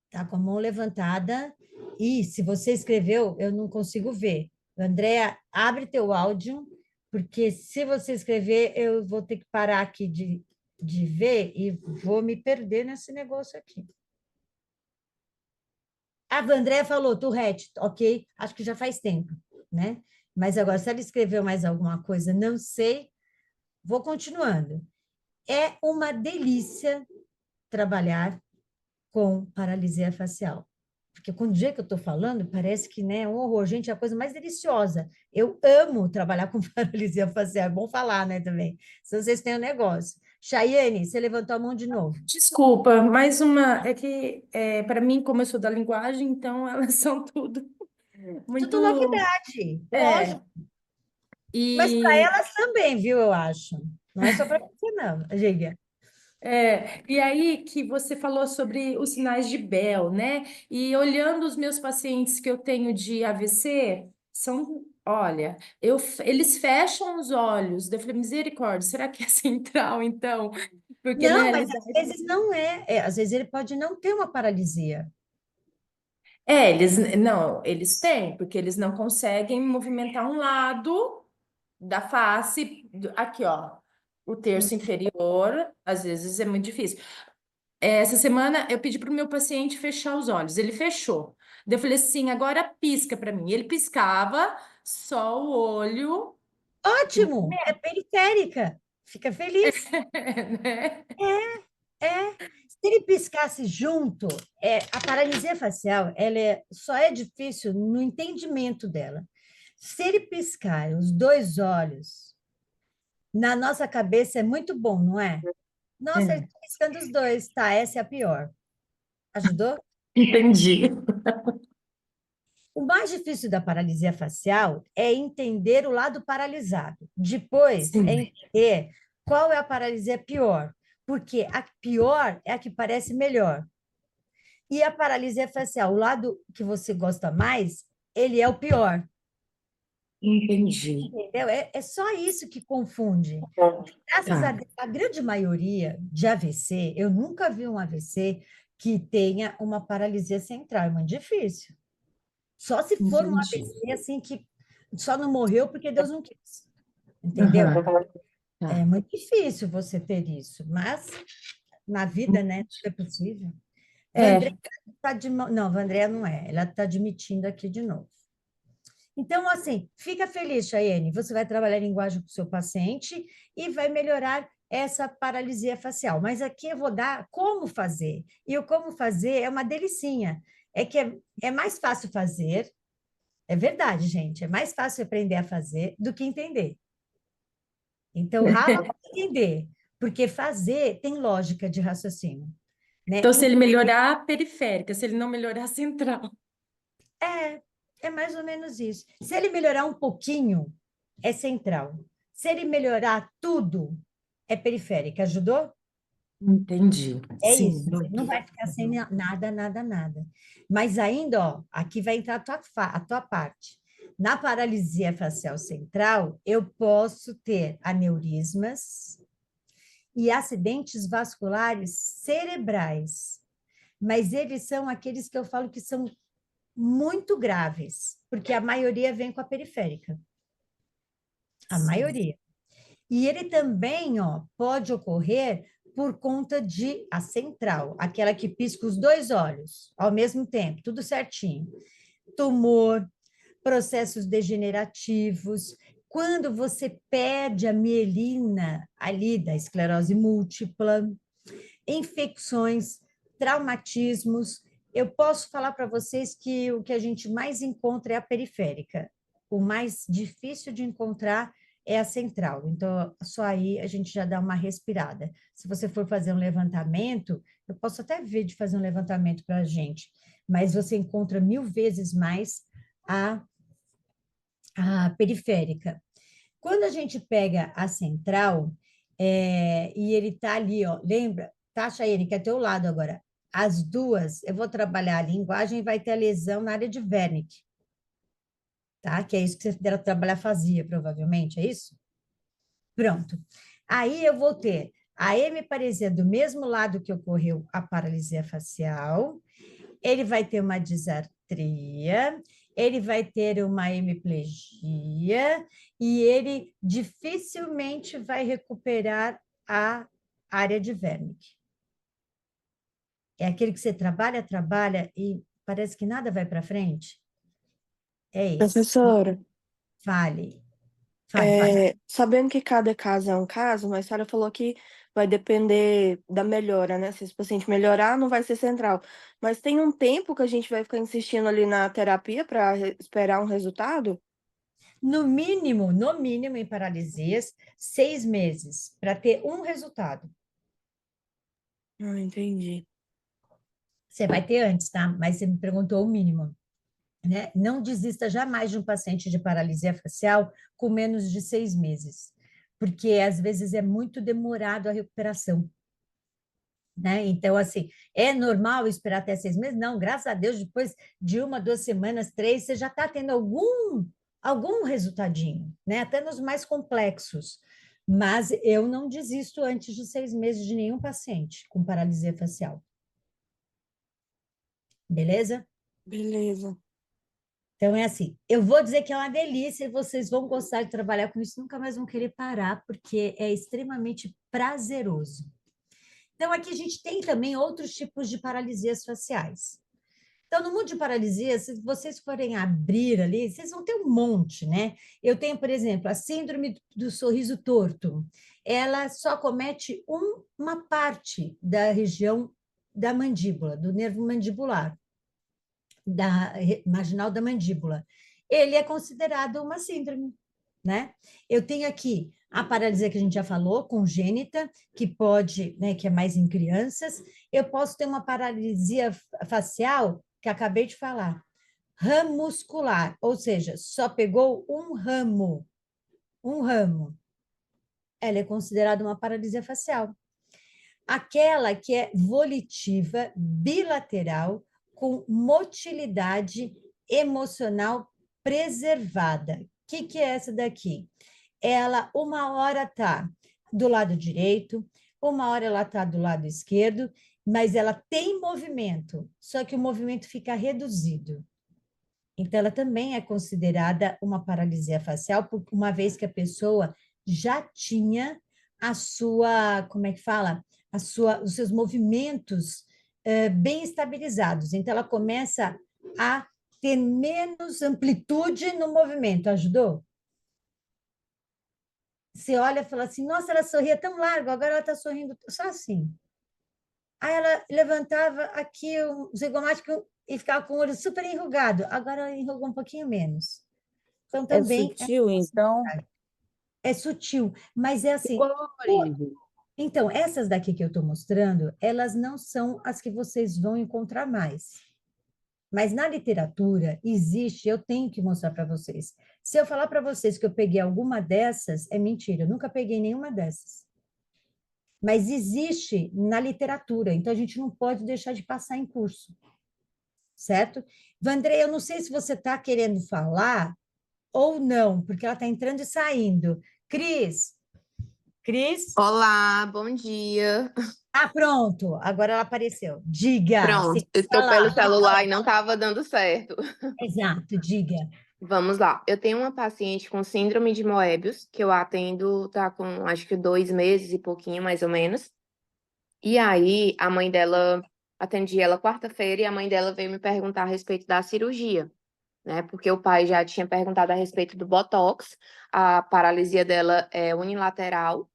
Tá com a mão levantada. E se você escreveu, eu não consigo ver. Andréa, abre teu áudio, porque se você escrever, eu vou ter que parar aqui de ver e vou me perder nesse negócio aqui. A Andréa falou, Tourette, ok, acho que já faz tempo, né? Mas agora, se ela escreveu mais alguma coisa, não sei, vou continuando. É uma delícia trabalhar com paralisia facial. Porque com o dia que eu estou falando, parece que, né, um horror. Gente, é a coisa mais deliciosa. Eu amo trabalhar com paralisia facial. É bom falar, né, também. Se vocês têm um negócio. Chayane, você levantou a mão de novo. Desculpa, mais uma. É que, para mim, como eu sou da linguagem, então elas são tudo muito. Tudo novidade, É, lógico. Mas para e, elas também, viu, eu acho. Não é só para você, não, Giga. e aí que você falou sobre os sinais de Bell, né? E olhando os meus pacientes que eu tenho de AVC, são, olha, eles fecham os olhos. Eu falei, misericórdia, será que é central, então? Porque na Não, mas às realidade. vezes não é. Às vezes ele pode não ter uma paralisia. Eles têm, porque eles não conseguem movimentar um lado da face, aqui, ó, o terço inferior, às vezes é muito difícil. Essa semana eu pedi para o meu paciente fechar os olhos, ele fechou. Daí eu falei assim, agora pisca para mim. Ele piscava, só o olho, que Ótimo, é periférica. Fica feliz. né? É. Se ele piscasse junto, a paralisia facial, só é difícil no entendimento dela. Se ele piscar os dois olhos, na nossa cabeça é muito bom, não é? Nossa, ele É, está piscando os dois, tá? Essa é a pior. Ajudou? entendi. O mais difícil da paralisia facial é entender o lado paralisado. Depois, é Sim, entender qual é a paralisia pior. Porque a pior é a que parece melhor. E a paralisia facial, o lado que você gosta mais, ele é o pior. entendi. Entendeu? É só isso que confunde. Graças a Tá. Deus, a grande maioria de AVC, eu nunca vi um AVC que tenha uma paralisia central. É muito difícil. Só se for um Entendi. AVC assim que só não morreu porque Deus não quis. Entendeu? Aham, É tá. muito difícil você ter isso, mas na vida, né, tudo é possível. Vandré É, está de não, Vandré não é. Ela está admitindo aqui de novo. Então, assim, fica feliz, Chayane. Você vai trabalhar a linguagem com o seu paciente e vai melhorar essa paralisia facial. Mas aqui eu vou dar como fazer. E o como fazer é uma delicinha. É que é mais fácil fazer. É verdade, gente. É mais fácil aprender a fazer do que entender. Então, rala para entender, porque fazer tem lógica de raciocínio, né? então, se ele melhorar a periférica, se ele não melhorar a central. É, é mais ou menos isso. Se ele melhorar um pouquinho, é central. Se ele melhorar tudo, é periférica. Ajudou? Entendi. É Sim. isso. Você não vai ficar sem nada, nada, nada. Mas ainda, ó, aqui vai entrar a tua parte. Na paralisia facial central, eu posso ter aneurismas e acidentes vasculares cerebrais. Mas eles são aqueles que eu falo que são muito graves, porque a maioria vem com a periférica. A Sim. maioria. E ele também, ó, pode ocorrer por conta de a central, aquela que pisca os dois olhos ao mesmo tempo, tudo certinho. Tumor, processos degenerativos, quando você perde a mielina ali da esclerose múltipla, infecções, traumatismos. Eu posso falar para vocês que o que a gente mais encontra é a periférica. O mais difícil de encontrar é a central. Então, só aí a gente já dá uma respirada. Se você for fazer um levantamento, eu posso até ver de fazer um levantamento para a gente, mas você encontra 1000 vezes mais a periférica. Quando a gente pega a central, e ele está ali, ó, lembra? Tá, Chayane, que é teu lado agora. As duas, eu vou trabalhar a linguagem, vai ter a lesão na área de Wernicke, tá? Que é isso que você deve trabalhar fazia, provavelmente, é isso? Pronto. Aí eu vou ter a hemiparesia do mesmo lado que ocorreu a paralisia facial, ele vai ter uma disartria, ele vai ter uma hemiplegia e ele dificilmente vai recuperar a área de Wernicke. É aquele que você trabalha, trabalha e parece que nada vai para frente? É esse. Professora, Fale, fale. sabendo que cada caso é um caso, mas a senhora falou que vai depender da melhora, né? Se esse paciente melhorar, não vai ser central. Mas tem um tempo que a gente vai ficar insistindo ali na terapia para esperar um resultado? No mínimo, em paralisias, 6 meses para ter um resultado. Ah, entendi. Você vai ter antes, tá? Mas você me perguntou o mínimo, né? Não desista jamais de um paciente de paralisia facial com menos de 6 meses, porque às vezes é muito demorado a recuperação, né? Então, assim, é normal esperar até 6 meses? Não, graças a Deus, depois de 1, 2 semanas, 3, você já está tendo algum resultadinho, né? Até nos mais complexos. Mas eu não desisto antes de 6 meses de nenhum paciente com paralisia facial. Beleza? Beleza. Então, é assim, eu vou dizer que é uma delícia e vocês vão gostar de trabalhar com isso, nunca mais vão querer parar, porque é extremamente prazeroso. Então, aqui a gente tem também outros tipos de paralisias faciais. Então, no mundo de paralisia, se vocês forem abrir ali, vocês vão ter um monte, né? Eu tenho, por exemplo, a síndrome do sorriso torto. Ela só comete uma parte da região da mandíbula, do nervo mandibular, marginal da mandíbula. Ele é considerado uma síndrome, né? Eu tenho aqui a paralisia que a gente já falou, congênita, que pode, né, que é mais em crianças. Eu posso ter uma paralisia facial, que acabei de falar, ramuscular, ou seja, só pegou um ramo. Um ramo. Ela é considerada uma paralisia facial. Aquela que é volitiva, bilateral, com motilidade emocional preservada. O que é essa daqui? Ela, uma hora está do lado direito, uma hora ela está do lado esquerdo, mas ela tem movimento, só que o movimento fica reduzido. Então, ela também é considerada uma paralisia facial, uma vez que a pessoa já tinha a sua, como é que fala? Os seus movimentos bem estabilizados. Então, ela começa a ter menos amplitude no movimento. Ajudou? Você olha e fala assim, nossa, ela sorria tão largo, agora ela está sorrindo só assim. Aí ela levantava aqui o zigomático e ficava com o olho super enrugado. Agora ela enrugou um pouquinho menos. Então, É também sutil, então? é sutil, mas é Que assim. colorido. Então, essas daqui que eu estou mostrando, elas não são as que vocês vão encontrar mais. Mas na literatura existe, eu tenho que mostrar para vocês. Se eu falar para vocês que eu peguei alguma dessas, é mentira, eu nunca peguei nenhuma dessas. Mas existe na literatura, então a gente não pode deixar de passar em curso. Certo? Vandrei, eu não sei se você está querendo falar ou não, porque ela está entrando e saindo. Cris, Cris? Olá, bom dia. Ah, pronto. Agora ela apareceu. Diga. Pronto, Sim, estou vai pelo lá. celular e não estava dando certo. Exato, diga. Vamos lá. Eu tenho uma paciente com síndrome de Moebius, que eu atendo, tá com acho que 2 meses e pouquinho, mais ou menos. E aí, a mãe dela, atendi ela quarta-feira e a mãe dela veio me perguntar a respeito da cirurgia, né? Porque o pai já tinha perguntado a respeito do Botox, a paralisia dela é unilateral.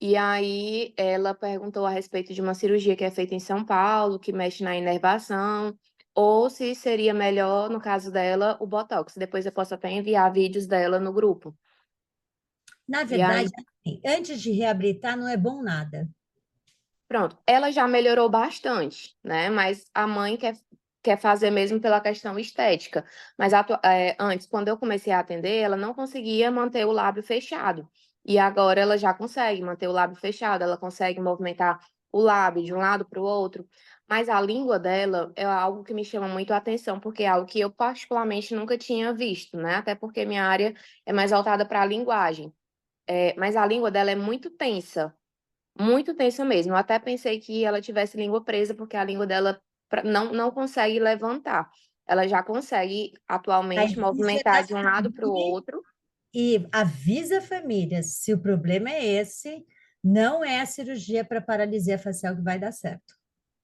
E aí ela perguntou a respeito de uma cirurgia que é feita em São Paulo, que mexe na inervação, ou se seria melhor, no caso dela, o Botox. Depois eu posso até enviar vídeos dela no grupo. Na E aí, verdade, assim, antes de reabilitar, não é bom nada. pronto. Ela já melhorou bastante, né? Mas a mãe quer fazer mesmo pela questão estética. Mas antes, quando eu comecei a atender, ela não conseguia manter o lábio fechado. E agora ela já consegue manter o lábio fechado, ela consegue movimentar o lábio de um lado para o outro. Mas a língua dela é algo que me chama muito a atenção, porque é algo que eu particularmente nunca tinha visto, né? Até porque minha área é mais voltada para a linguagem. Mas a língua dela é muito tensa mesmo. Eu até pensei que ela tivesse língua presa, porque a língua dela não consegue levantar. Ela já consegue Aí atualmente você vai movimentar de um lado para o saber outro. e avisa a família, se o problema é esse, não é a cirurgia para paralisia facial que vai dar certo.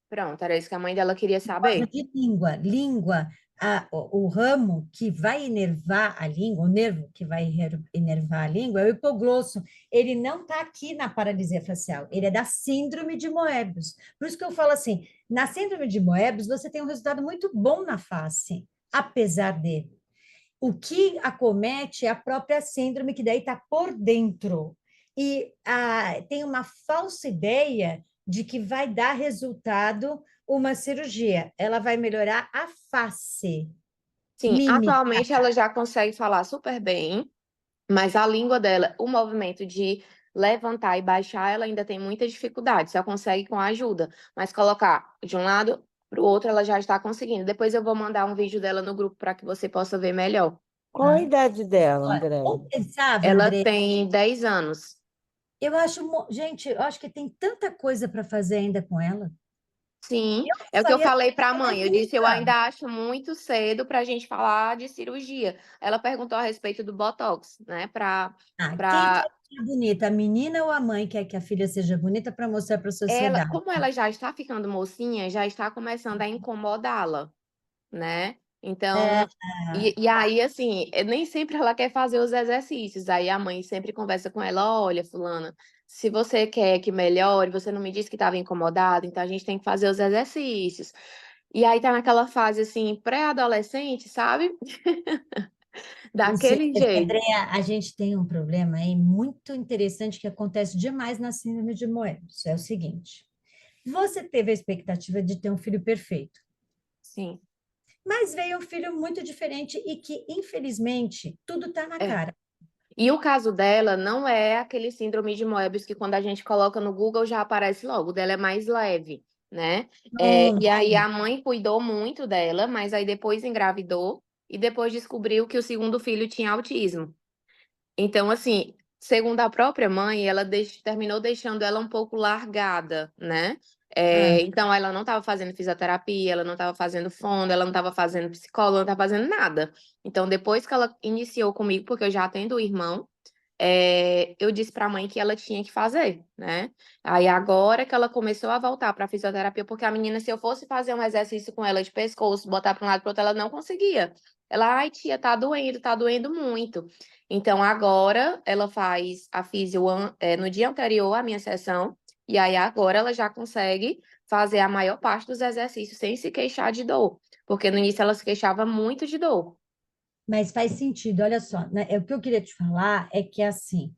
Pronto, era isso que a mãe dela queria Por causa saber. de língua. Língua, o ramo que vai inervar a língua, o nervo que vai inervar a língua é o hipoglosso. Ele não está aqui na paralisia facial, ele é da síndrome de Moebius. Por isso que eu falo assim, na síndrome de Moebius você tem um resultado muito bom na face, apesar de o que acomete é a própria síndrome, que daí está por dentro. E tem uma falsa ideia de que vai dar resultado uma cirurgia. Ela vai melhorar a face, Sim, mímica. atualmente ela já consegue falar super bem, mas a língua dela, o movimento de levantar e baixar, ela ainda tem muita dificuldade, só consegue com a ajuda. Mas colocar de um lado para o outro, ela já está conseguindo. Depois eu vou mandar um vídeo dela no grupo para que você possa ver melhor. Qual a idade dela, Olha, André? ou pensava, Ela André, tem 10 anos. eu acho, gente, eu acho que tem tanta coisa para fazer ainda com ela. Sim, Eu é o que eu faria falei para a cirurgia mãe. Eu disse, eu nunca. ainda acho muito cedo para a gente falar de cirurgia. Ela perguntou a respeito do Botox, né? Quem Para quer ser bonita, a menina ou a mãe quer que a filha seja bonita para mostrar para a ela, sociedade? como ela já está ficando mocinha, já está começando a incomodá-la, né? É, Então, e aí, assim, nem sempre ela quer fazer os exercícios. Aí a mãe sempre conversa com ela: olha, fulana, se você quer que melhore, você não me disse que estava incomodada, então a gente tem que fazer os exercícios. E aí tá naquela fase, assim, pré-adolescente, sabe? Você, Daquele jeito. Andrea, a gente tem um problema aí muito interessante que acontece demais na síndrome de Moebius. É o seguinte: você teve a expectativa de ter um filho perfeito, Sim, mas veio um filho muito diferente e que, infelizmente, tudo está na é. cara. E o caso dela não é aquele síndrome de Moebius que quando a gente coloca no Google já aparece logo. O dela é mais leve, né? E aí a mãe cuidou muito dela, mas aí depois engravidou e depois descobriu que o segundo filho tinha autismo. Então, assim, segundo a própria mãe, ela terminou deixando ela um pouco largada, né? Ah, Então, ela não estava fazendo fisioterapia, ela não estava fazendo fono, ela não estava fazendo psicóloga, não estava fazendo nada. Então, depois que ela iniciou comigo, porque eu já atendo o irmão, eu disse para a mãe que ela tinha que fazer, né? Aí agora que ela começou a voltar para a fisioterapia, porque a menina, se eu fosse fazer um exercício com ela de pescoço, botar para um lado para outro, ela não conseguia. Ela, ai, tia, tá doendo muito. Então agora ela faz a fisio no dia anterior à minha sessão, e aí agora ela já consegue fazer a maior parte dos exercícios sem se queixar de dor, porque no início ela se queixava muito de dor. mas faz sentido, olha só, né? O que eu queria te falar é que, assim,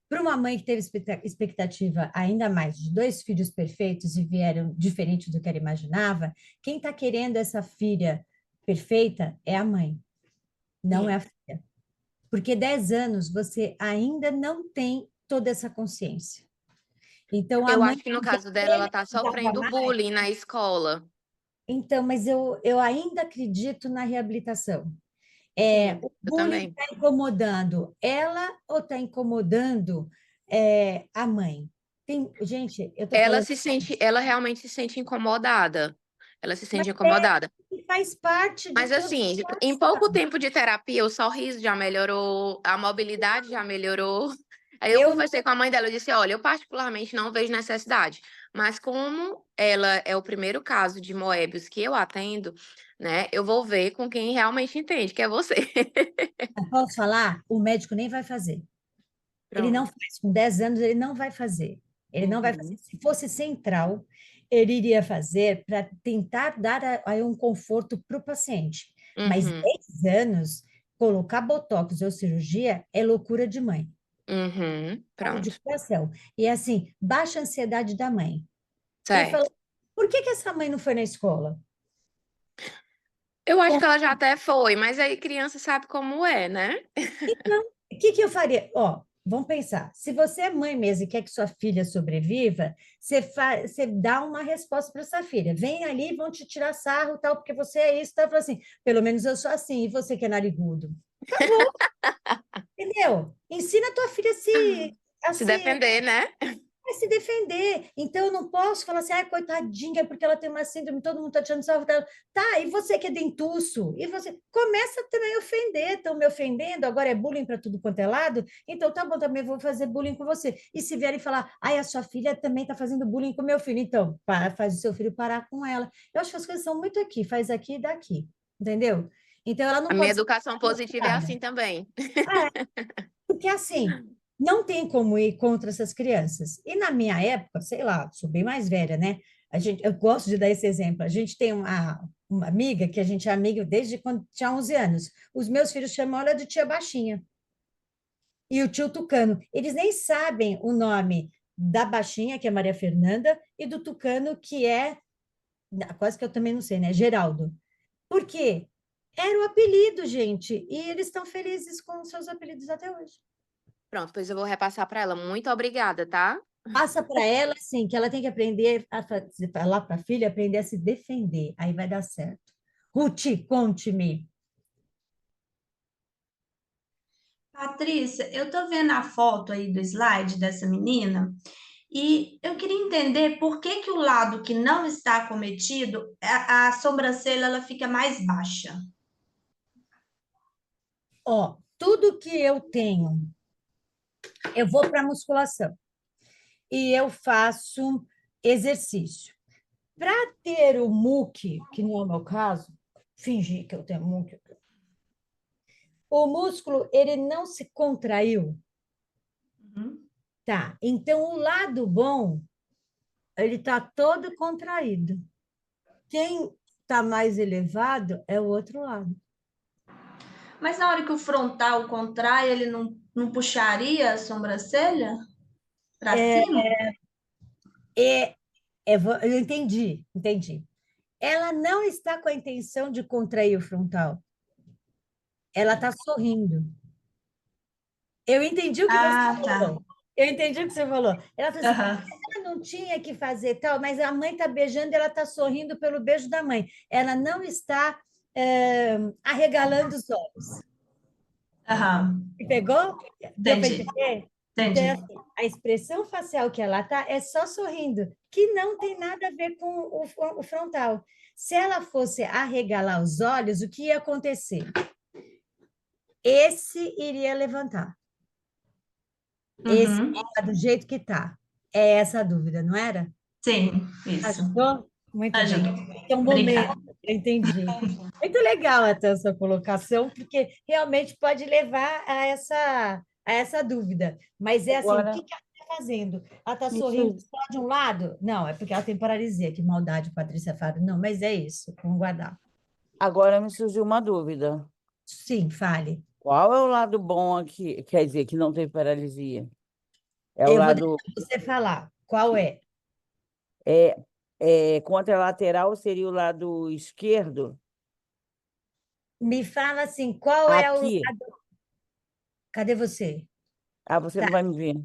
para uma mãe que teve expectativa ainda mais de dois filhos perfeitos e vieram diferente do que ela imaginava, quem está querendo essa filha perfeita é a mãe, não é Sim. a filha. Porque 10 anos você ainda não tem toda essa consciência. Então, a Eu mãe acho que no já caso dela, ela tá precisava sofrendo mais. bullying na escola. Então, mas eu ainda acredito na reabilitação. Sim, O eu bullying também. está incomodando ela ou está incomodando a mãe. Gente, eu tô Ela falando ela realmente se sente incomodada. Ela se mas sente incomodada. que faz parte de Mas todo assim, em pouco tempo de terapia, o sorriso já melhorou, a mobilidade já melhorou. Aí eu eu conversei com a mãe dela, eu disse, olha, eu particularmente não vejo necessidade, mas como ela é o primeiro caso de Moebius que eu atendo, né, eu vou ver com quem realmente entende, que é você. posso falar, o médico nem vai fazer. Ele não Pronto. faz, com 10 anos, ele não vai fazer. Ele não vai fazer. Uhum, Se fosse central, ele iria fazer para tentar dar aí um conforto para o paciente. Mas uhum, 10 anos, colocar botox ou cirurgia é loucura de mãe, caso de pronto. coração. E assim, baixa a ansiedade da mãe. E falou, Certo. por que essa mãe não foi na escola? Eu acho que ela já até foi, mas aí criança sabe como é, né? Então, o que eu faria? Ó, vamos pensar. Se você é mãe mesmo e quer que sua filha sobreviva, você dá uma resposta para sua filha. Vem ali, vão te tirar sarro, tal, porque você é isso, tal. Fala assim, pelo menos eu sou assim, e você que é narigudo. Acabou, entendeu? Ensina a tua filha Se defender, né? a se defender. Então, eu não posso falar assim, ai, coitadinha, porque ela tem uma síndrome, todo mundo está tirando sarro dela. Tá, e você que é dentuço? E você começa também a ofender, estão me ofendendo, agora é bullying para tudo quanto é lado, então tá bom, também vou fazer bullying com você. E se vierem falar, ai, a sua filha também está fazendo bullying com meu filho, então, faz o seu filho parar com ela. Eu acho que as coisas são muito aqui, faz aqui e daqui, entendeu? Então, ela não A minha pode ser educação positiva é criada. assim também. Porque assim, não tem como ir contra essas crianças. E na minha época, sei lá, sou bem mais velha, né? Eu gosto de dar esse exemplo. A gente tem uma amiga que a gente é amiga desde quando tinha 11 anos. Os meus filhos chamam ela de tia Baixinha. E o tio Tucano. Eles nem sabem o nome da Baixinha, que é Maria Fernanda, e do Tucano, que é, quase que eu também não sei, né? Geraldo. Por quê? Era o apelido, gente. E eles estão felizes com os seus apelidos até hoje. Pronto, pois eu vou repassar para ela. Muito obrigada, tá? Passa para ela, assim, que ela tem que aprender a falar para a filha, aprender a se defender. Aí vai dar certo. Ruth, conte-me. Patrícia, eu tô vendo a foto aí do slide dessa menina e eu queria entender por que que o lado que não está acometido, a sobrancelha ela fica mais baixa. Ó, tudo que eu tenho, eu vou para musculação e eu faço exercício. Para ter o muque, que não é o meu caso, fingir que eu tenho muque, o músculo ele não se contraiu, Uhum. tá? Então o lado bom, ele está todo contraído. Quem está mais elevado é o outro lado. Mas na hora que o frontal contrai, ele não puxaria a sobrancelha para cima? É, eu entendi. Ela não está com a intenção de contrair o frontal. Ela está sorrindo. Eu entendi o que você Ah, tá. falou. Eu entendi o que você falou. Ela falou assim, Aham. ela não tinha que fazer tal, mas a mãe está beijando e ela está sorrindo pelo beijo da mãe. Ela não está arregalando os olhos. Aham. Me pegou? Deu para Entendi. entender? Então, Entendi. assim, a expressão facial que ela tá é só sorrindo, que não tem nada a ver com o frontal. Se ela fosse arregalar os olhos, o que ia acontecer? Esse iria levantar. Esse Uhum. tá do jeito que tá. É essa a dúvida, não era? Sim, isso. Ajudou? Muito Ajuda. bem. É um momento, Obrigada. eu entendi. Muito legal até essa colocação, porque realmente pode levar a essa dúvida. Mas é assim, o Agora, que ela está fazendo? Ela está sorrindo isso, só de um lado? Não, é porque ela tem paralisia. Que maldade, Patrícia Fábio. Não, mas é isso. Vamos guardar. agora me surgiu uma dúvida. Sim, fale. Qual é o lado bom aqui? Quer dizer, que não tem paralisia? É o Eu vou deixar lado você falar. Qual é? é, contralateral seria o lado esquerdo? Me fala assim, qual é o... Aqui. Cadê você? Ah, você Tá. não vai me ver.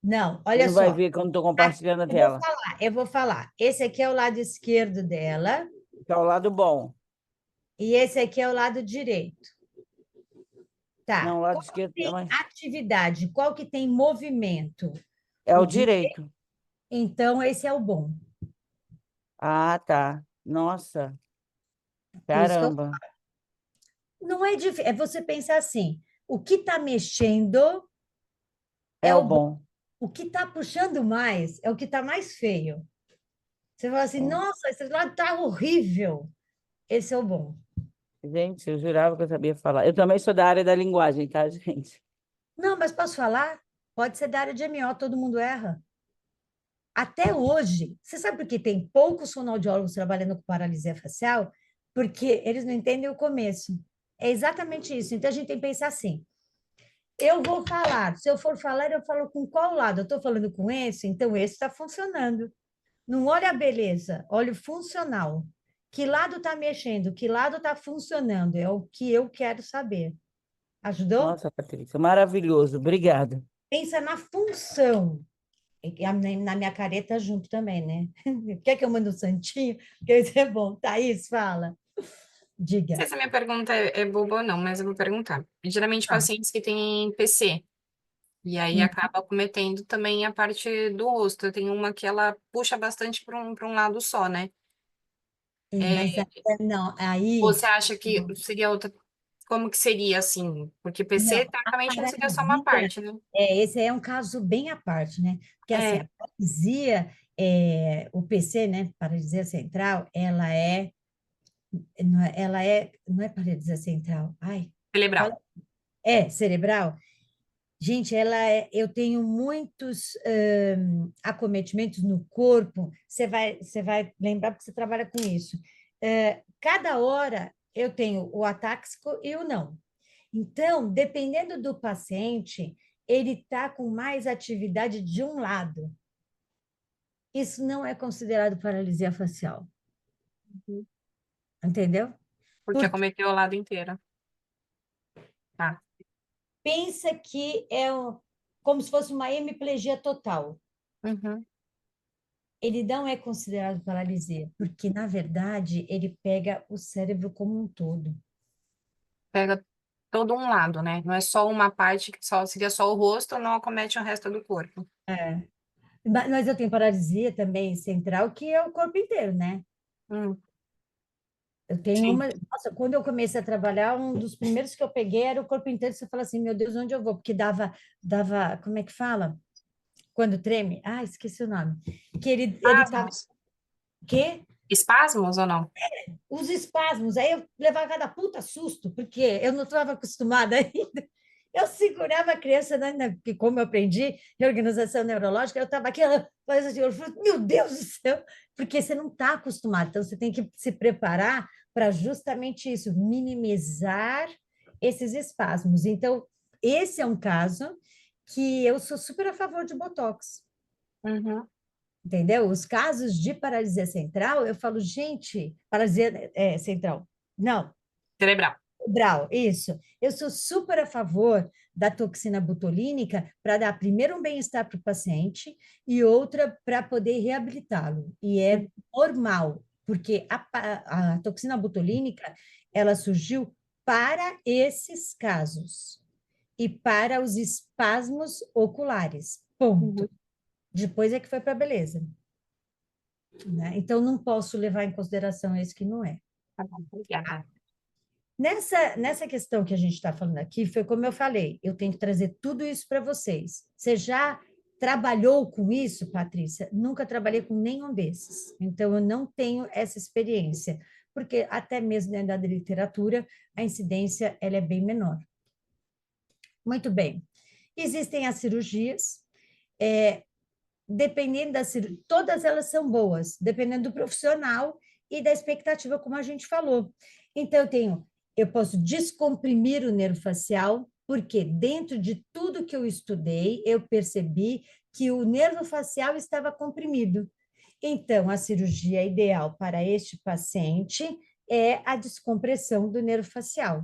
Não, Você olha não vai só. ver quando estou compartilhando a Eu vou tela. falar, eu vou falar. Esse aqui é o lado esquerdo dela Que é o lado bom. e esse aqui é o lado direito. Tá. Não, o lado Qual que esquerdo tem também. atividade? Qual que tem movimento? É o O direito. direito. Então, esse é o bom. Ah, tá. Nossa, Por isso que eu caramba. não é difícil, é você pensar assim, o que está mexendo É é o o bom, bom. o que está puxando mais é o que está mais feio. Você fala assim, Ó, nossa, esse lado está horrível. Esse é o bom. gente, eu jurava que eu sabia falar. Eu também sou da área da linguagem, tá, gente? Não, mas posso falar? Pode ser da área de MO, todo mundo erra. Até hoje, você sabe por que tem poucos fonoaudiólogos trabalhando com paralisia facial? Porque eles não entendem o começo. É exatamente isso. Então a gente tem que pensar assim: eu vou falar, se eu for falar, eu falo com qual lado? Eu estou falando com esse, então esse está funcionando. Não olha a beleza, olha o funcional. Que lado está mexendo? Que lado está funcionando? É o que eu quero saber. Ajudou? Nossa, Patrícia, maravilhoso. Obrigada. Pensa na função. E na minha careta junto também, né? Quer que eu mande um santinho? Porque isso é bom. Thaís, fala. Não sei Diga. se a minha pergunta é boba ou não, mas eu vou perguntar. Geralmente, Ah, pacientes que têm PC, e aí acaba cometendo também a parte do rosto. Eu tenho uma que ela puxa bastante para um lado só, né? mas É, não, aí você acha que seria outra. Como que seria assim? Porque PC, não, a tecnicamente, não seria só uma paralisia, parte, né? esse é um caso bem à parte, né? Porque assim, É, a paralisia, o PC, né, paralisia central, não é paralisia central, ai, cerebral. fala, cerebral. Gente, eu tenho muitos acometimentos no corpo. Você vai lembrar porque você trabalha com isso. Cada hora eu tenho o atáxico e o não. Então, dependendo do paciente, ele está com mais atividade de um lado. Isso não é considerado paralisia facial, Uhum. entendeu? Porque Porque acometeu o lado inteiro. Tá. pensa que como se fosse uma hemiplegia total. Uhum. Ele não é considerado paralisia, porque, na verdade, ele pega o cérebro como um todo. Pega todo um lado, né? Não é só uma parte que só seria só o rosto, não acomete o resto do corpo. É. Mas eu tenho paralisia também central, que é o corpo inteiro, né? Hum, Eu tenho sim. uma. Nossa, quando eu comecei a trabalhar, um dos primeiros que eu peguei era o corpo inteiro. Você fala assim, meu Deus, onde eu vou? Porque dava, como é que fala? Quando treme? Ah, esqueci o nome. Que ele tava. Espasmos. Quê? Espasmos ou não? Os espasmos. Aí eu levava cada puta susto, porque eu não estava acostumada ainda. Eu segurava a criança, né, porque como eu aprendi em organização neurológica, eu estava aquela, mas assim, eu falei, meu Deus do céu, porque você não está acostumado, então você tem que se preparar para justamente isso, minimizar esses espasmos. Então, esse é um caso que eu sou super a favor de Botox, Uhum. entendeu? Os casos de paralisia central, eu falo, gente, paralisia central, não, Cerebral. cerebral, isso. Eu sou super a favor da toxina botulínica para dar primeiro um bem-estar para o paciente e outra para poder reabilitá-lo. E é normal, porque a toxina botulínica ela surgiu para esses casos e para os espasmos oculares. Uhum. Ponto. Depois é que foi para a beleza, né? Então não posso levar em consideração esse que não é. Tá bom, obrigada. Nessa questão que a gente está falando aqui, foi como eu falei, eu tenho que trazer tudo isso para vocês. Você já trabalhou com isso, Patrícia? Nunca trabalhei com nenhum desses. Então, eu não tenho essa experiência, porque até mesmo dentro da literatura, a incidência ela é bem menor. Muito bem. Existem as cirurgias, dependendo da cirurgia, todas elas são boas, dependendo do profissional e da expectativa, como a gente falou. Então, eu posso descomprimir o nervo facial, porque dentro de tudo que eu estudei, eu percebi que o nervo facial estava comprimido. Então, a cirurgia ideal para este paciente é a descompressão do nervo facial.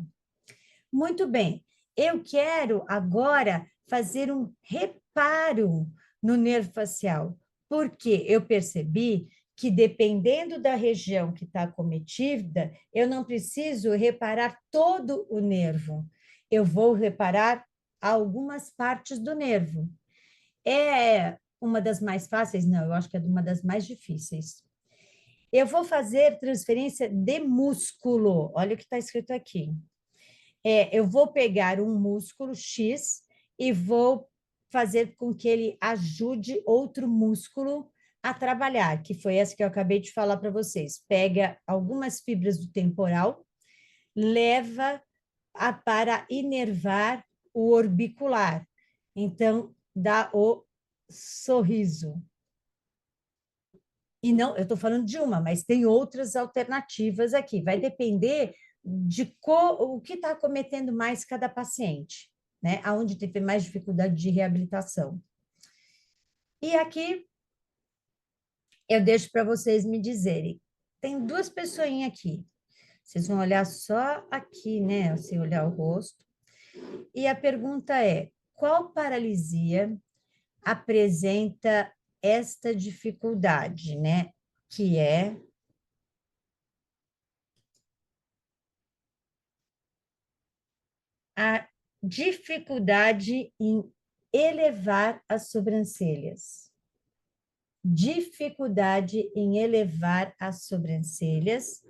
Muito bem, eu quero agora fazer um reparo no nervo facial, porque eu percebi que, dependendo da região que está acometida, eu não preciso reparar todo o nervo, eu vou reparar algumas partes do nervo. É uma das mais fáceis? Não, eu acho que é uma das mais difíceis. Eu vou fazer transferência de músculo. Olha o que está escrito aqui. Eu vou pegar um músculo X e vou fazer com que ele ajude outro músculo a trabalhar, que foi essa que eu acabei de falar para vocês. Pega algumas fibras do temporal, leva para inervar o orbicular. Então, dá o sorriso. E não, eu estou falando de uma, mas tem outras alternativas aqui. Vai depender de o que está acometendo mais cada paciente, né? Aonde teve mais dificuldade de reabilitação. E aqui eu deixo para vocês me dizerem. Tem duas pessoinhas aqui. Vocês vão olhar só aqui, né? Se olhar o rosto. E a pergunta é: qual paralisia apresenta esta dificuldade, né? Que é a dificuldade em elevar as sobrancelhas. Dificuldade em elevar as sobrancelhas.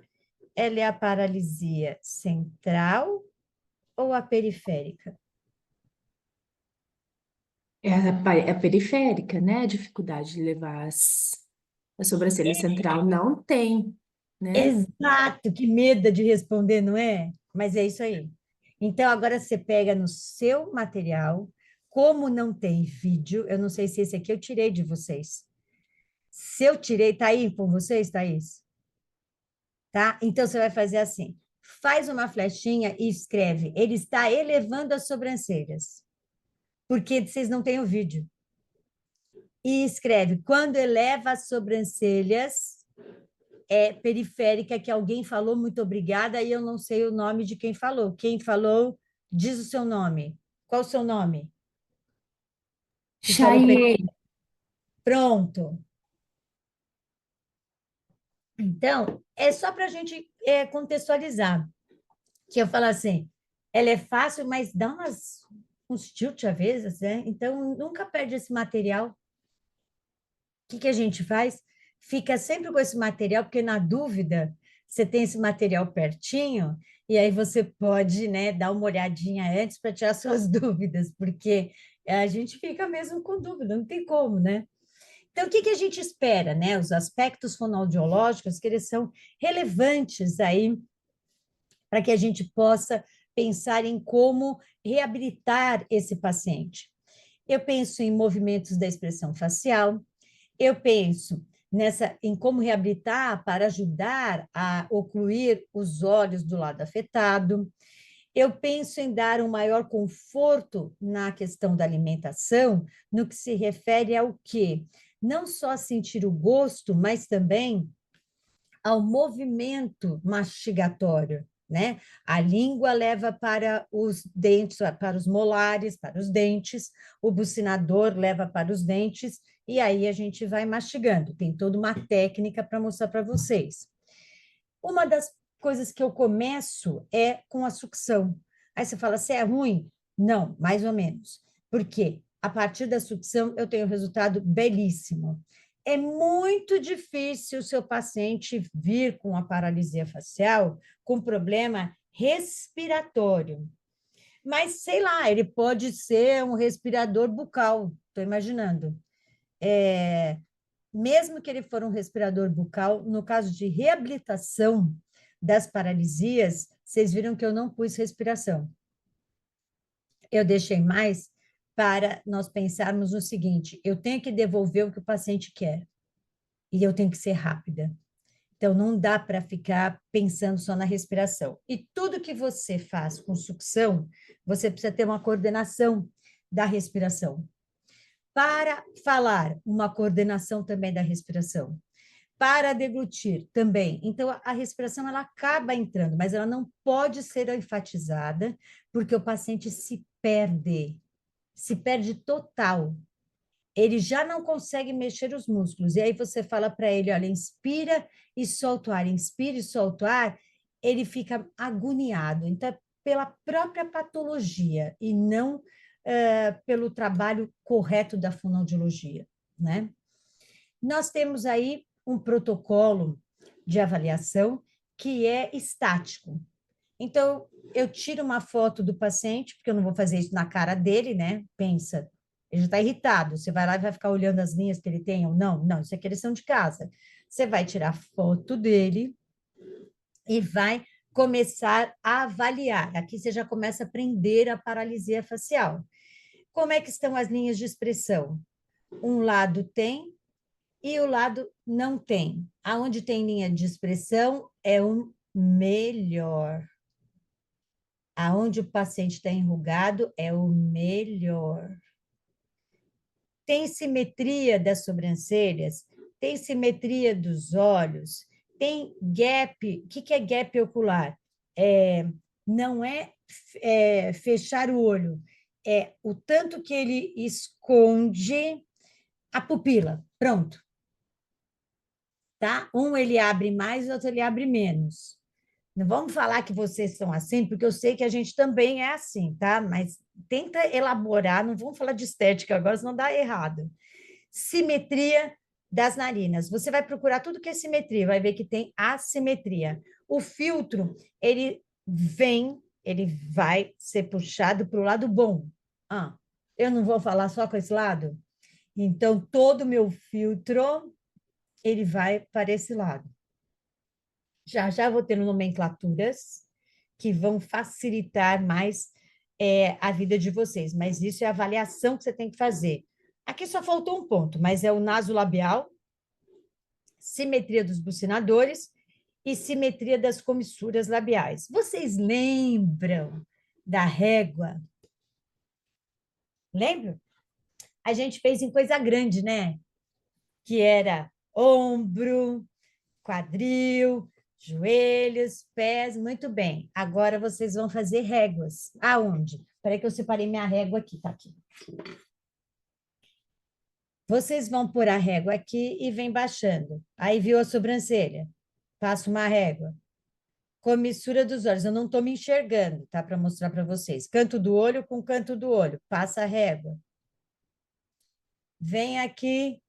Ela é a paralisia central ou a periférica? É a periférica, né? A dificuldade de levar a sobrancelha central não tem, né? Exato, que medo de responder, não é? Mas é isso aí. Então, agora você pega no seu material, como não tem vídeo, eu não sei se esse aqui eu tirei de vocês. Se eu tirei, tá aí com vocês, Thaís? Tá? Então, você vai fazer assim, faz uma flechinha e escreve, ele está elevando as sobrancelhas, porque vocês não têm o vídeo. E escreve, quando eleva as sobrancelhas, periférica, que alguém falou muito obrigada, e eu não sei o nome de quem falou. Quem falou, diz o seu nome. Qual o seu nome? Que falou Pronto. Então, é só para a gente contextualizar. Que eu falo assim, ela é fácil, mas dá uns tilt às vezes, né? Então, nunca perde esse material. O que a gente faz? Fica sempre com esse material, porque na dúvida, você tem esse material pertinho, e aí você pode, né, dar uma olhadinha antes para tirar suas dúvidas, porque a gente fica mesmo com dúvida, não tem como, né? Então, o que a gente espera, né? Os aspectos fonoaudiológicos, que eles são relevantes aí para que a gente possa pensar em como reabilitar esse paciente. Eu penso em movimentos da expressão facial, eu penso em como reabilitar para ajudar a ocluir os olhos do lado afetado. Eu penso em dar um maior conforto na questão da alimentação, no que se refere ao quê? Não só sentir o gosto, mas também ao movimento mastigatório, né? A língua leva para os dentes, para os molares, para os dentes, o bucinador leva para os dentes, e aí a gente vai mastigando. Tem toda uma técnica para mostrar para vocês. Uma das coisas que eu começo é com a sucção. Aí você fala, se é ruim? Não, mais ou menos. Por quê? A partir da sucção eu tenho um resultado belíssimo. É muito difícil o seu paciente vir com a paralisia facial com problema respiratório. Mas, sei lá, ele pode ser um respirador bucal, estou imaginando. Mesmo que ele for um respirador bucal, no caso de reabilitação das paralisias, vocês viram que eu não pus respiração. Eu deixei mais para nós pensarmos no seguinte: eu tenho que devolver o que o paciente quer, e eu tenho que ser rápida. Então, não dá para ficar pensando só na respiração. E tudo que você faz com sucção, você precisa ter uma coordenação da respiração. Para falar, uma coordenação também da respiração. Para deglutir também. Então, a respiração ela acaba entrando, mas ela não pode ser enfatizada, porque o paciente se perde total. Ele já não consegue mexer os músculos. E aí você fala para ele, olha, inspira e solta o ar, inspira e solta o ar, ele fica agoniado. Então, é pela própria patologia e não pelo trabalho correto da fonoaudiologia. né? Nós temos aí um protocolo de avaliação que é estático. Então, eu tiro uma foto do paciente, porque eu não vou fazer isso na cara dele, né? Pensa, ele já está irritado, você vai lá e vai ficar olhando as linhas que ele tem ou não? Não, isso aqui é lição de casa. Você vai tirar foto dele e vai começar a avaliar. Aqui você já começa a aprender a paralisia facial. Como é que estão as linhas de expressão? Um lado tem e o lado não tem. Aonde tem linha de expressão é o melhor. Aonde o paciente está enrugado é o melhor. Tem simetria das sobrancelhas, tem simetria dos olhos, tem gap. O que é gap ocular? Não é fechar o olho, é o tanto que ele esconde a pupila. Pronto. Tá? Um ele abre mais, o outro ele abre menos. Não vamos falar que vocês são assim, porque eu sei que a gente também é assim, tá? Mas tenta elaborar, não vamos falar de estética agora, senão dá errado. Simetria das narinas. Você vai procurar tudo que é simetria, vai ver que tem assimetria. O filtro, ele vai ser puxado para o lado bom. Eu não vou falar só com esse lado? Então, todo o meu filtro, ele vai para esse lado. Já vou tendo nomenclaturas que vão facilitar mais a vida de vocês, mas isso é a avaliação que você tem que fazer. Aqui só faltou um ponto, mas é o nasolabial, simetria dos bucinadores e simetria das comissuras labiais. Vocês lembram da régua? Lembram? A gente fez em coisa grande, né? Que era ombro, quadril, joelhos, pés, muito bem. Agora vocês vão fazer réguas. Aonde? Espera que eu separei minha régua aqui, tá aqui. Vocês vão pôr a régua aqui e vem baixando. Aí viu a sobrancelha? Passa uma régua. Comissura dos olhos. Eu não estou me enxergando, tá? Para mostrar para vocês. Canto do olho com canto do olho. Passa a régua. Vem aqui,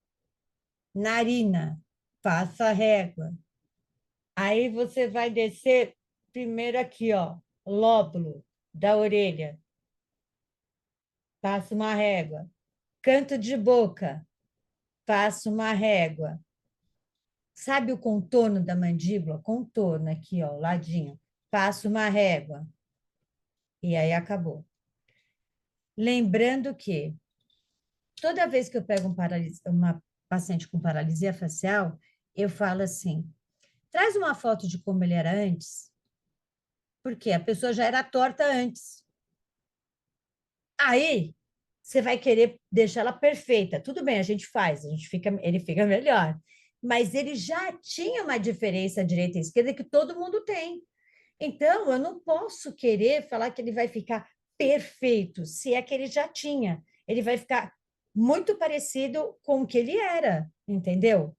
narina. Passa a régua. Aí você vai descer primeiro aqui, ó, lóbulo da orelha. Passa uma régua. Canto de boca. Passa uma régua. Sabe o contorno da mandíbula? Contorno aqui, ó, ladinho. Passa uma régua. E aí acabou. Lembrando que toda vez que eu pego uma paciente com paralisia facial, eu falo assim: traz uma foto de como ele era antes, porque a pessoa já era torta antes. Aí você vai querer deixar ela perfeita. Tudo bem, a gente faz, ele fica melhor. Mas ele já tinha uma diferença direita e esquerda que todo mundo tem. Então, eu não posso querer falar que ele vai ficar perfeito, se é que ele já tinha. Ele vai ficar muito parecido com o que ele era, entendeu?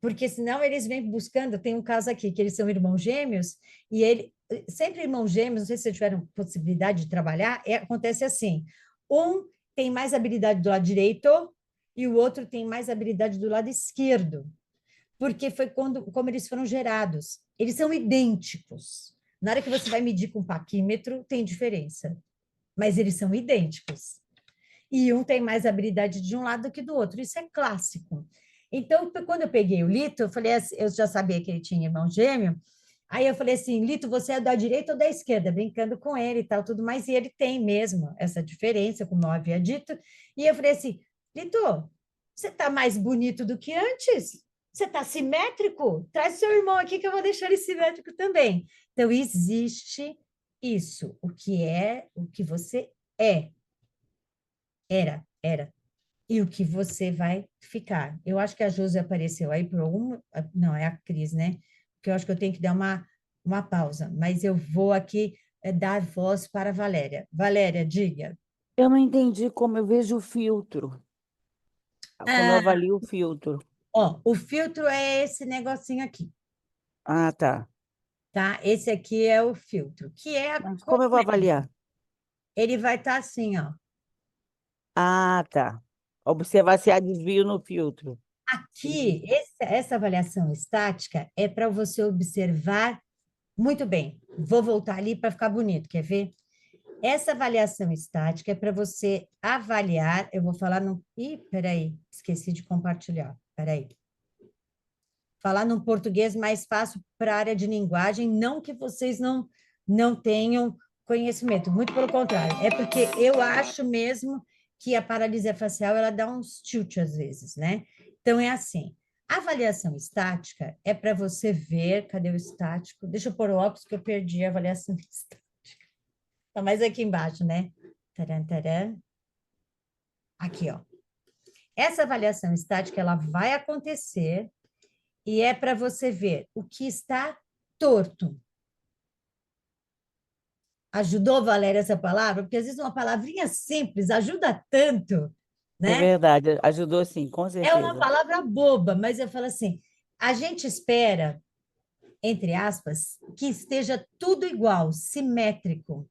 Porque senão eles vêm buscando. Tem um caso aqui que eles são irmãos gêmeos, e ele, sempre irmãos gêmeos, não sei se vocês tiveram possibilidade de trabalhar, acontece assim: um tem mais habilidade do lado direito e o outro tem mais habilidade do lado esquerdo, porque foi como eles foram gerados. Eles são idênticos. Na hora que você vai medir com paquímetro, tem diferença, mas eles são idênticos. E um tem mais habilidade de um lado do que do outro. Isso é clássico. Então, quando eu peguei o Lito, eu falei assim, eu já sabia que ele tinha irmão gêmeo, aí eu falei assim: Lito, você é da direita ou da esquerda? Brincando com ele e tal, tudo mais, e ele tem mesmo essa diferença, como eu havia dito, e eu falei assim: Lito, você está mais bonito do que antes? Você está simétrico? Traz seu irmão aqui que eu vou deixar ele simétrico também. Então, existe isso, o que você é. Era. E o que você vai ficar. Eu acho que a Josi apareceu aí por algum... Não, é a Cris, né? Porque eu acho que eu tenho que dar uma pausa. Mas eu vou aqui dar voz para a Valéria. Valéria, diga. Eu não entendi como eu vejo o filtro. Como eu avalio o filtro. Ó, o filtro é esse negocinho aqui, Ah, tá. tá? Esse aqui é o filtro, que é a Mas como eu vou avaliar? Ele vai estar assim, ó. Ah, tá. Observar se há desvio no filtro. Aqui, essa avaliação estática é para você observar muito bem. Vou voltar ali para ficar bonito, quer ver? Essa avaliação estática é para você avaliar. Eu vou falar no. Ih, peraí, esqueci de compartilhar. Peraí. Falar num português mais fácil para a área de linguagem, não que vocês não tenham conhecimento, muito pelo contrário, é porque eu acho mesmo que a paralisia facial ela dá uns tilt às vezes, né? Então é assim, a avaliação estática é para você ver, cadê o estático? Deixa eu pôr o óculos que eu perdi a avaliação estática. Está mais aqui embaixo, né? Taran, taran. Aqui, ó. Essa avaliação estática ela vai acontecer e é para você ver o que está torto. Ajudou, Valéria, essa palavra? Porque às vezes uma palavrinha simples ajuda tanto, É né? verdade, ajudou sim, com É uma certeza. palavra boba, mas eu falo assim, a gente espera, entre aspas, que esteja tudo igual, simétrico.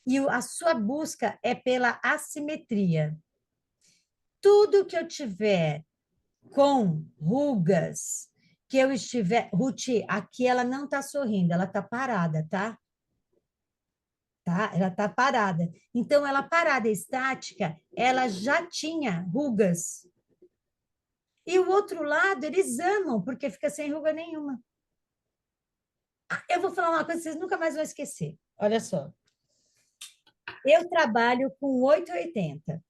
E a sua busca é pela assimetria. Tudo que eu tiver com rugas, que eu estiver... Ruth, aqui ela não está sorrindo, ela está parada, tá? Tá? Ela está parada. Então, ela parada estática, ela já tinha rugas. E o outro lado, eles amam, porque fica sem ruga nenhuma. Eu vou falar uma coisa que vocês nunca mais vão esquecer. Olha só. Eu trabalho com 880.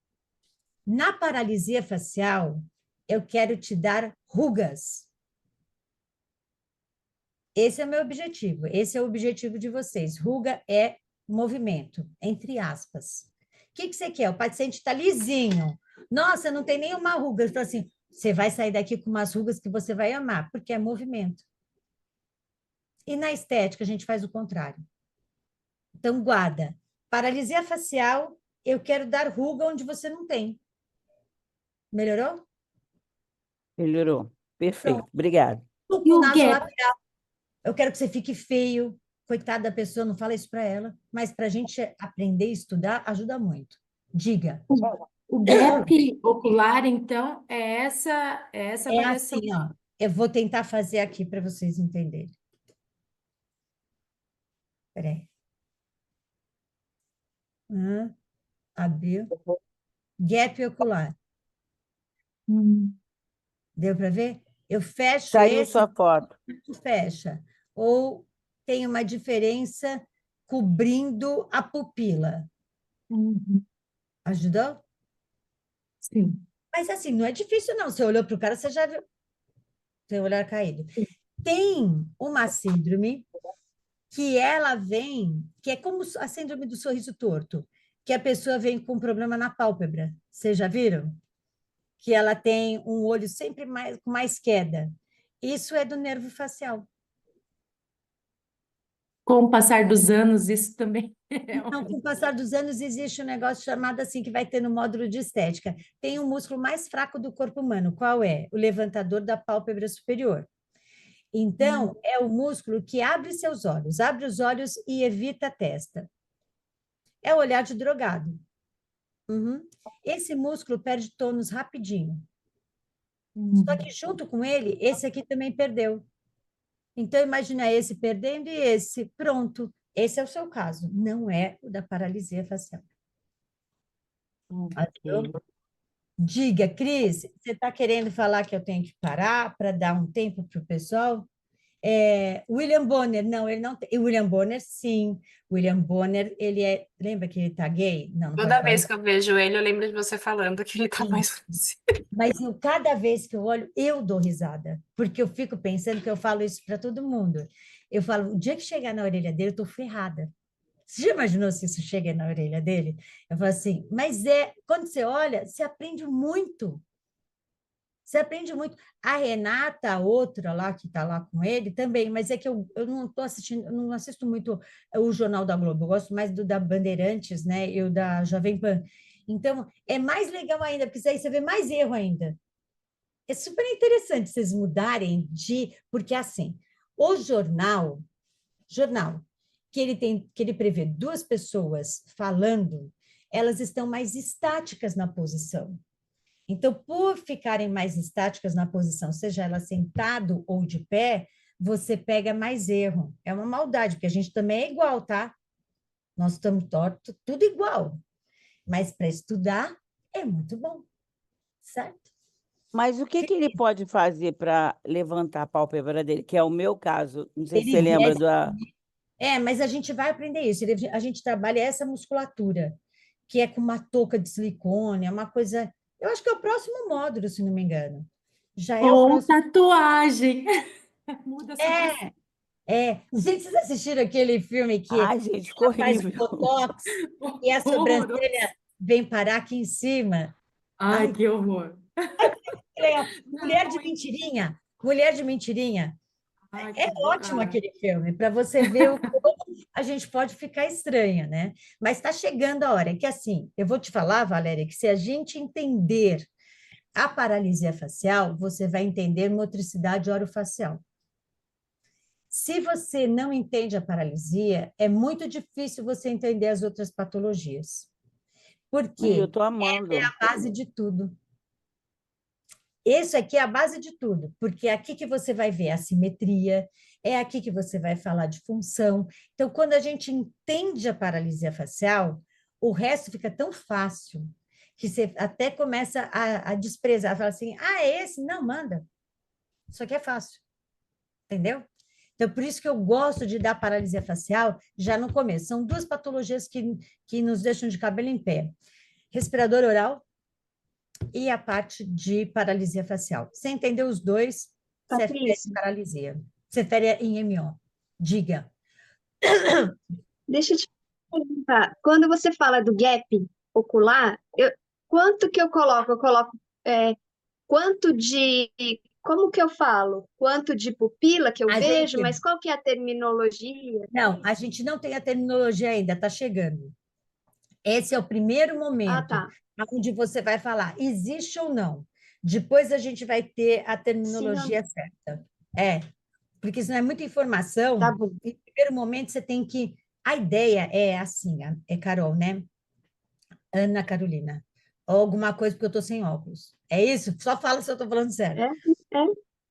Na paralisia facial, eu quero te dar rugas. Esse é o meu objetivo. Esse é o objetivo de vocês. Ruga é movimento, entre aspas. O que você quer? O paciente está lisinho. Nossa, não tem nenhuma ruga. Eu falo assim, você vai sair daqui com umas rugas que você vai amar, porque é movimento. E na estética, a gente faz o contrário. Então, guarda. Paralisia facial, eu quero dar ruga onde você não tem. Melhorou? Melhorou. Perfeito, Pronto. obrigada. E Duplo o gap? nasolabial. Eu quero que você fique feio. Coitada da pessoa, não fala isso para ela. Mas para a gente aprender e estudar, ajuda muito. Diga. O gap ocular, então, é essa É avaliação. assim, ó. Eu vou tentar fazer aqui para vocês entenderem. Peraí. Abriu. Gap ocular. Deu para ver? Eu fecho Saiu esse, sua foto. fecha. Ou tem uma diferença cobrindo a pupila. Ajudou? Sim. Mas assim, não é difícil, não. Você olhou para o cara, você já viu. Seu olhar caído. Tem uma síndrome que ela vem, que é como a síndrome do sorriso torto, que a pessoa vem com problema na pálpebra. Vocês já viram? Que ela tem um olho sempre com mais queda. Isso é do nervo facial. Com o passar dos anos, isso também Então, com o passar dos anos, existe um negócio chamado assim, que vai ter no módulo de estética. Tem o músculo mais fraco do corpo humano. Qual é? O levantador da pálpebra superior. Então, é o músculo que abre seus olhos, abre os olhos e evita a testa. É o olhar de drogado. Esse músculo perde tônus rapidinho. Só que junto com ele, esse aqui também perdeu. Então, imagina esse perdendo e esse. Pronto. Esse é o seu caso. Não é o da paralisia facial. Diga, Cris, você está querendo falar que eu tenho que parar para dar um tempo para o pessoal? William Bonner, não, ele não tem. William Bonner, sim. William Bonner, ele é. Lembra que ele está gay? Não pode Toda falar. vez que eu vejo ele, eu lembro de você falando que ele tá Sim. mais fácil. Mas cada vez que eu olho, eu dou risada, porque eu fico pensando que eu falo isso para todo mundo. Eu falo, o dia que chegar na orelha dele, eu estou ferrada. Você já imaginou se isso chega na orelha dele? Eu falo assim, mas quando você olha, você aprende muito. Você aprende muito. A Renata, a outra lá que está lá com ele, também, mas é que eu não estou assistindo, eu não assisto muito o Jornal da Globo, eu gosto mais do da Bandeirantes, né? E o da Jovem Pan. Então, é mais legal ainda, porque aí você vê mais erro ainda. É super interessante vocês mudarem porque assim, o jornal que ele prevê duas pessoas falando, elas estão mais estáticas na posição. Então, por ficarem mais estáticas na posição, seja ela sentado ou de pé, você pega mais erro. É uma maldade, porque a gente também é igual, tá? Nós estamos tudo igual. Mas para estudar é muito bom, certo? Mas o que que ele pode fazer para levantar a pálpebra dele? Que é o meu caso. Não sei se você Ele lembra desce. da. Mas a gente vai aprender isso. A gente trabalha essa musculatura, que é com uma touca de silicone, é uma coisa. Eu acho que é o próximo módulo, se não me engano. Já é o Ou próximo. tatuagem. Muda essa pessoa. Gente, vocês assistiram aquele filme que Ai, gente, ficou ela faz o horrível. botox e a Horroroso. sobrancelha vem parar aqui em cima? Ai, Ai, que horror. que legal. Mulher de Não, mentirinha. Mulher de mentirinha. ai, É que ótimo ah. aquele filme, para você ver o como a gente pode ficar estranha, né? Mas está chegando a hora que, assim, eu vou te falar, Valéria, que se a gente entender a paralisia facial, você vai entender motricidade orofacial. Se você não entende a paralisia, é muito difícil você entender as outras patologias. Ai, Porque eu tô é amando. a base de tudo. Isso aqui é a base de tudo, porque é aqui que você vai ver a simetria, é aqui que você vai falar de função. Então, quando a gente entende a paralisia facial, o resto fica tão fácil que você até começa a desprezar, fala assim, esse? Não, manda. Isso aqui é fácil, entendeu? Então, por isso que eu gosto de dar paralisia facial já no começo. São duas patologias que nos deixam de cabelo em pé. Respirador oral e a parte de paralisia facial. Você entendeu os dois, você fere Patrícia, paralisia. Você fere em MO. Diga. deixa eu te perguntar. Quando você fala do gap ocular, quanto que eu coloco? Eu coloco quanto de. Como que eu falo? Quanto de pupila que eu A vejo, gente, mas qual que é a terminologia? não, a gente não tem a terminologia ainda, está chegando. Esse é o primeiro Ah, momento tá. onde você vai falar, existe ou não. Depois a gente vai ter a Se não, terminologia certa. Porque isso não é muita tá informação. bom. Em primeiro momento, você tem que. A ideia é assim, é Carol, né? Ana Carolina. Ou alguma coisa, porque eu estou sem óculos. É isso? Só fala se eu estou falando sério. É,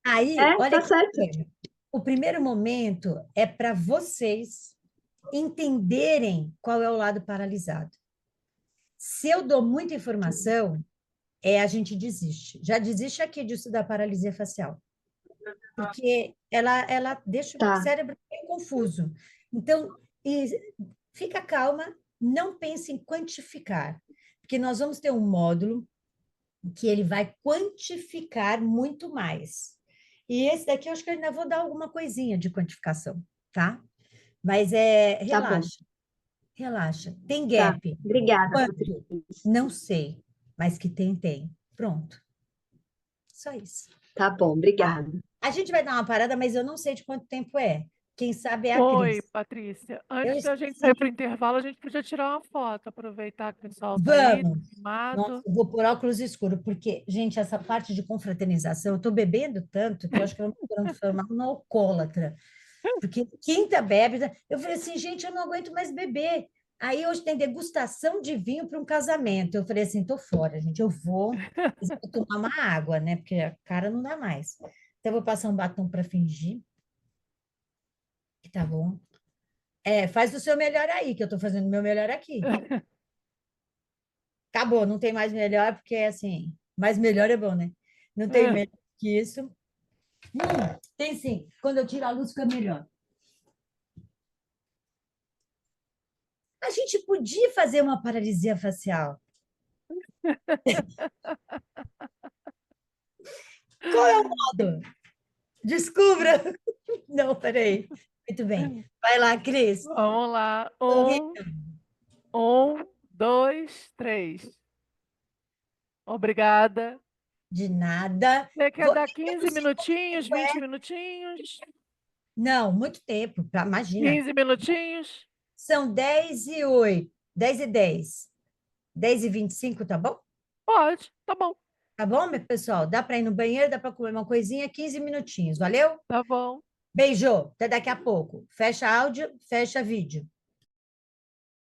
Aí, olha tá que certo. bacana. O primeiro momento é para vocês entenderem qual é o lado paralisado. Se eu dou muita informação, a gente desiste. Já desiste aqui de estudar paralisia facial. Porque ela deixa o Tá, cérebro bem confuso. Então, fica calma, não pense em quantificar, porque nós vamos ter um módulo que ele vai quantificar muito mais. E esse daqui eu acho que eu ainda vou dar alguma coisinha de quantificação, tá? Mas tá bom. relaxa. Tem Tá. gap. Obrigada, Quanto? Patrícia. Não sei, mas que tem. Pronto. Só isso. Tá bom, obrigada. A gente vai dar uma parada, mas eu não sei de quanto tempo é. Quem sabe é a Oi, Cris. Patrícia. Eu Antes da gente esqueci sair de... para o intervalo, a gente podia tirar uma foto, aproveitar que o pessoal está aí, Vamos! Nossa, animado. eu vou por óculos escuros, porque, gente, essa parte de confraternização, eu estou bebendo tanto que eu acho que eu não estou transformar uma alcoólatra. Porque quinta bebe, eu falei assim, gente, eu não aguento mais beber. Aí hoje tem degustação de vinho para um casamento. Eu falei assim, tô fora, gente, eu vou tomar uma água, né? Porque a cara não dá mais. Então, eu vou passar um batom para fingir que tá bom. Faz o seu melhor aí, que eu estou fazendo o meu melhor aqui. Acabou, não tem mais melhor, porque assim, mais melhor é bom, né? Não tem melhor que isso. Tem sim, quando eu tiro a luz fica melhor. A gente podia fazer uma paralisia facial. Qual é o modo? Descubra. Não, peraí. Muito bem. Vai lá, Cris. Vamos lá. Sorri. 2, 3. Obrigada. De nada. Você quer Vou- dar eu 15 não sei quanto minutinhos, tempo 20 minutinhos? Não, muito tempo. Imagina. 15 minutinhos? São 10h08. 10h10. 10h25, tá bom? Pode, tá bom, Tá bom, meu pessoal? Dá para ir no banheiro, dá para comer uma coisinha, 15 minutinhos. Valeu? tá bom. Beijo. Até daqui a pouco. Fecha áudio, fecha vídeo.